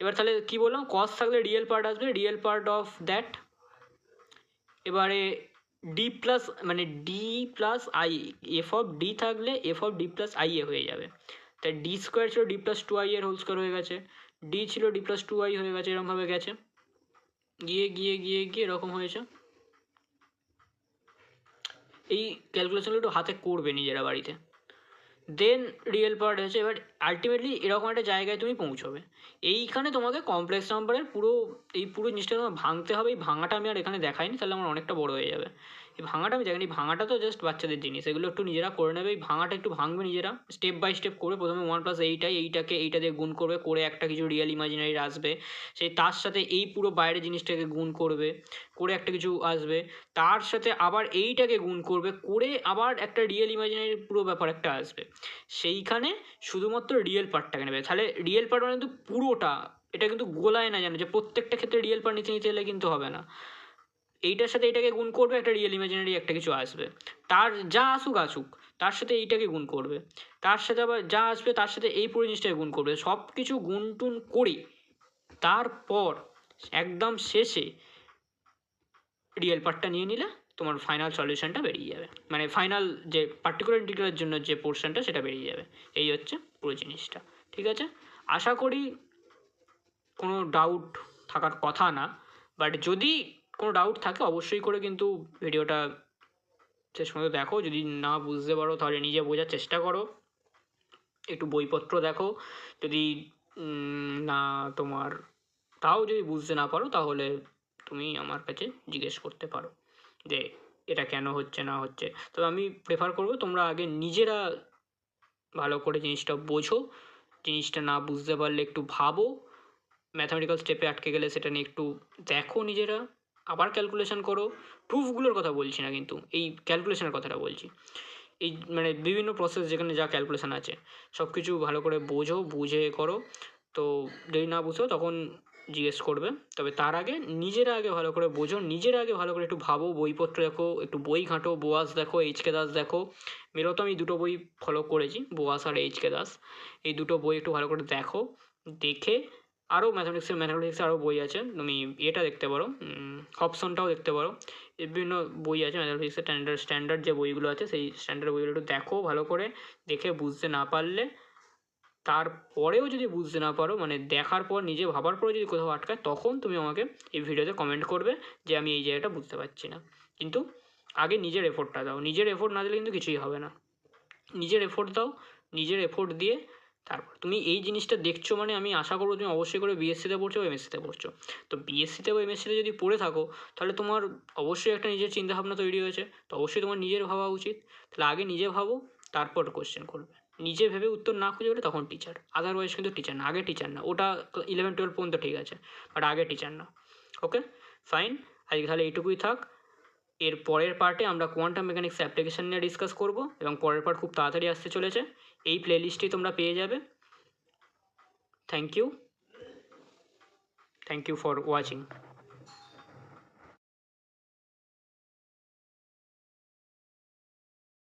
এবার তাহলে কী বললাম, কস থাকলে রিয়েল পার্ট আসবে, রিয়েল পার্ট অফ দ্যাট। এবারে ডি প্লাস, মানে d plus i, f of d থাকলে f of d plus i a হয়ে যাবে, তাই d² ছিল d + 2i এর হোল স্কোয়ার হয়ে গেছে, ডি ছিল ডি প্লাস টু আই হয়ে গেছে, এরকমভাবে গেছে, গিয়ে গিয়ে গিয়ে গিয়ে এরকম হয়েছে। এই ক্যালকুলেশনগুলো একটু হাতে করবে নিজেরা বাড়িতে। দেন রিয়েল পার্ট হয়েছে, এবার আলটিমেটলি এরকম একটা জায়গায় তুমি পৌঁছবে। এইখানে তোমাকে কমপ্লেক্স নাম্বারের পুরো জিনিসটা তোমার ভাঙতে হবে। এই ভাঙাটা আমি আর এখানে দেখাইনি, তাহলে আমার অনেকটা বড় হয়ে যাবে। এই ভাঙাটা আমি দেখাইনি, ভাঙাটা তো জাস্ট বাচ্চাদের জিনিস, এগুলো একটু নিজেরা করে নেবে। এই ভাঙাটা একটু ভাঙবে নিজেরা, স্টেপ বাই স্টেপ করে। প্রথমে 1+8 এইটাকে এইটা দিয়ে গুণ করবে, করে একটা কিছু রিয়েল ইমাজিনারি আসবে, সেই তার সাথে এই পুরো বাইরের জিনিসটাকে গুণ করবে, করে একটা কিছু আসবে, তার সাথে আবার এইটাকে গুণ করবে, করে আবার একটা রিয়েল ইমাজিনারি পুরো ব্যাপার একটা আসবে। সেইখানে শুধুমাত্র রিয়েল পার্টটাকে নেবে। তাহলে রিয়েল পার্ট মানে কিন্তু পুরোটা, এটা কিন্তু গোলায় না জানো যে প্রত্যেকটা ক্ষেত্রে রিয়েল পার্ট নিতে নিতে এলে কিন্তু হবে না। এইটার সাথে এইটাকে গুণ করবে, একটা রিয়েল ইমাজিনারি একটা কিছু আসবে, তার যা আসুক তার সাথে এইটাকে গুণ করবে, তার সাথে আবার যা আসবে তার সাথে এই পুরো জিনিসটাকে গুণ করবে, সব কিছু গুণ টুন করে তারপর একদম শেষে রিয়েল পার্টটা নিয়ে নিলে তোমার ফাইনাল সলিউশনটা বেরিয়ে যাবে, মানে ফাইনাল যে পার্টিকুলার ইন্টিগ্রালের জন্য যে পোর্শনটা সেটা বেরিয়ে যাবে। এই হচ্ছে পুরো জিনিসটা, ঠিক আছে? আশা করি কোনো ডাউট থাকার কথা না, বাট যদি কোনো ডাউট থাকে অবশ্যই করে কিন্তু ভিডিওটা শেষ পর্যন্ত দেখো। যদি না বুঝতে পারো তাহলে নিজে বোঝার চেষ্টা করো, একটু বইপত্র দেখো। যদি না তোমার তাও যদি বুঝতে না পারো তাহলে তুমি আমার কাছে জিজ্ঞেস করতে পারো যে এটা কেন হচ্ছে না হচ্ছে। তবে আমি প্রেফার করবো তোমরা আগে নিজেরা ভালো করে জিনিসটা বোঝো, জিনিসটা না বুঝতে পারলে একটু ভাবো, ম্যাথামেটিক্যাল স্টেপে আটকে গেলে সেটা নিয়ে একটু দেখো নিজেরা, আবার ক্যালকুলেশন করো। প্রুফগুলোর কথা বলছি না, কিন্তু এই ক্যালকুলেশনের কথাটা বলছি। এই মানে বিভিন্ন প্রসেস যেখানে যা ক্যালকুলেশন আছে সব কিছু ভালো করে বোঝো, বুঝে করো। তো যদি না বুঝো তখন জিজ্ঞেস করবে, তবে তার আগে নিজেরা আগে ভালো করে বোঝো, নিজেরা আগে ভালো করে একটু ভাবো, বইপত্র দেখো, একটু বই ঘাঁটো, বোয়াস দেখো, এইচকে দাস দেখো। মেরো তো আমি দুটো বই ফলো করেছি, বোয়াস আর এইচকে দাস, এই দুটো বই একটু ভালো করে দেখো। দেখে আরও ম্যাথামেটিক্সে আরও বই আছে, তুমি এটা দেখতে পারো, হবসনটাও দেখতে পারো। বিভিন্ন বই আছে ম্যাথামেটিক্সের, স্ট্যান্ডার্ড যে বইগুলো আছে সেই স্ট্যান্ডার্ড বইগুলো একটু দেখো ভালো করে। দেখে বুঝতে না পারলে, তারপরেও যদি বুঝতে না পারো, মানে দেখার পর নিজে ভাবার পরে যদি কোথাও আটকায়, তখন তুমি আমাকে এই ভিডিওতে কমেন্ট করবে যে আমি এই জায়গাটা বুঝতে পারছি না। কিন্তু আগে নিজের এফোর্টটা দাও, নিজের এফোর্ট না দিলে কিন্তু কিছুই হবে না। নিজের এফোর্ট দাও, নিজের এফোর্ট দিয়ে তারপর তুমি এই জিনিসটা দেখছো, মানে আমি আশা করবো তুমি অবশ্যই করে বিএসসিতে পড়ছো বা এমএসসিতে পড়ছো। তো বিএসসিতে বা এমএসসিতে যদি পড়ে থাকো তাহলে তোমার অবশ্যই একটা নিজের চিন্তাভাবনা তৈরি হয়েছে, তো অবশ্যই তোমার নিজের ভাবা উচিত। তাহলে আগে নিজে ভাবো, তারপর কোশ্চেন করবে। নিজে ভেবে উত্তর না খুঁজে পেলে তখন টিচার, আদারওয়াইজ কিন্তু টিচার না, আগে টিচার না। ওটা 11-12 পর্যন্ত ঠিক আছে, বাট আগে টিচার না। ওকে ফাইন, আজকে তাহলে এইটুকুই থাক। এর পরের পার্টে আমরা কোয়ান্টাম মেকানিক্স অ্যাপ্লিকেশন নিয়ে ডিসকাস করব, এবং পরের পার্ট খুব তাড়াতাড়ি আসতে চলেছে, এই প্লেলিস্টটি তোমরা পেয়ে যাবে। Thank you for watching.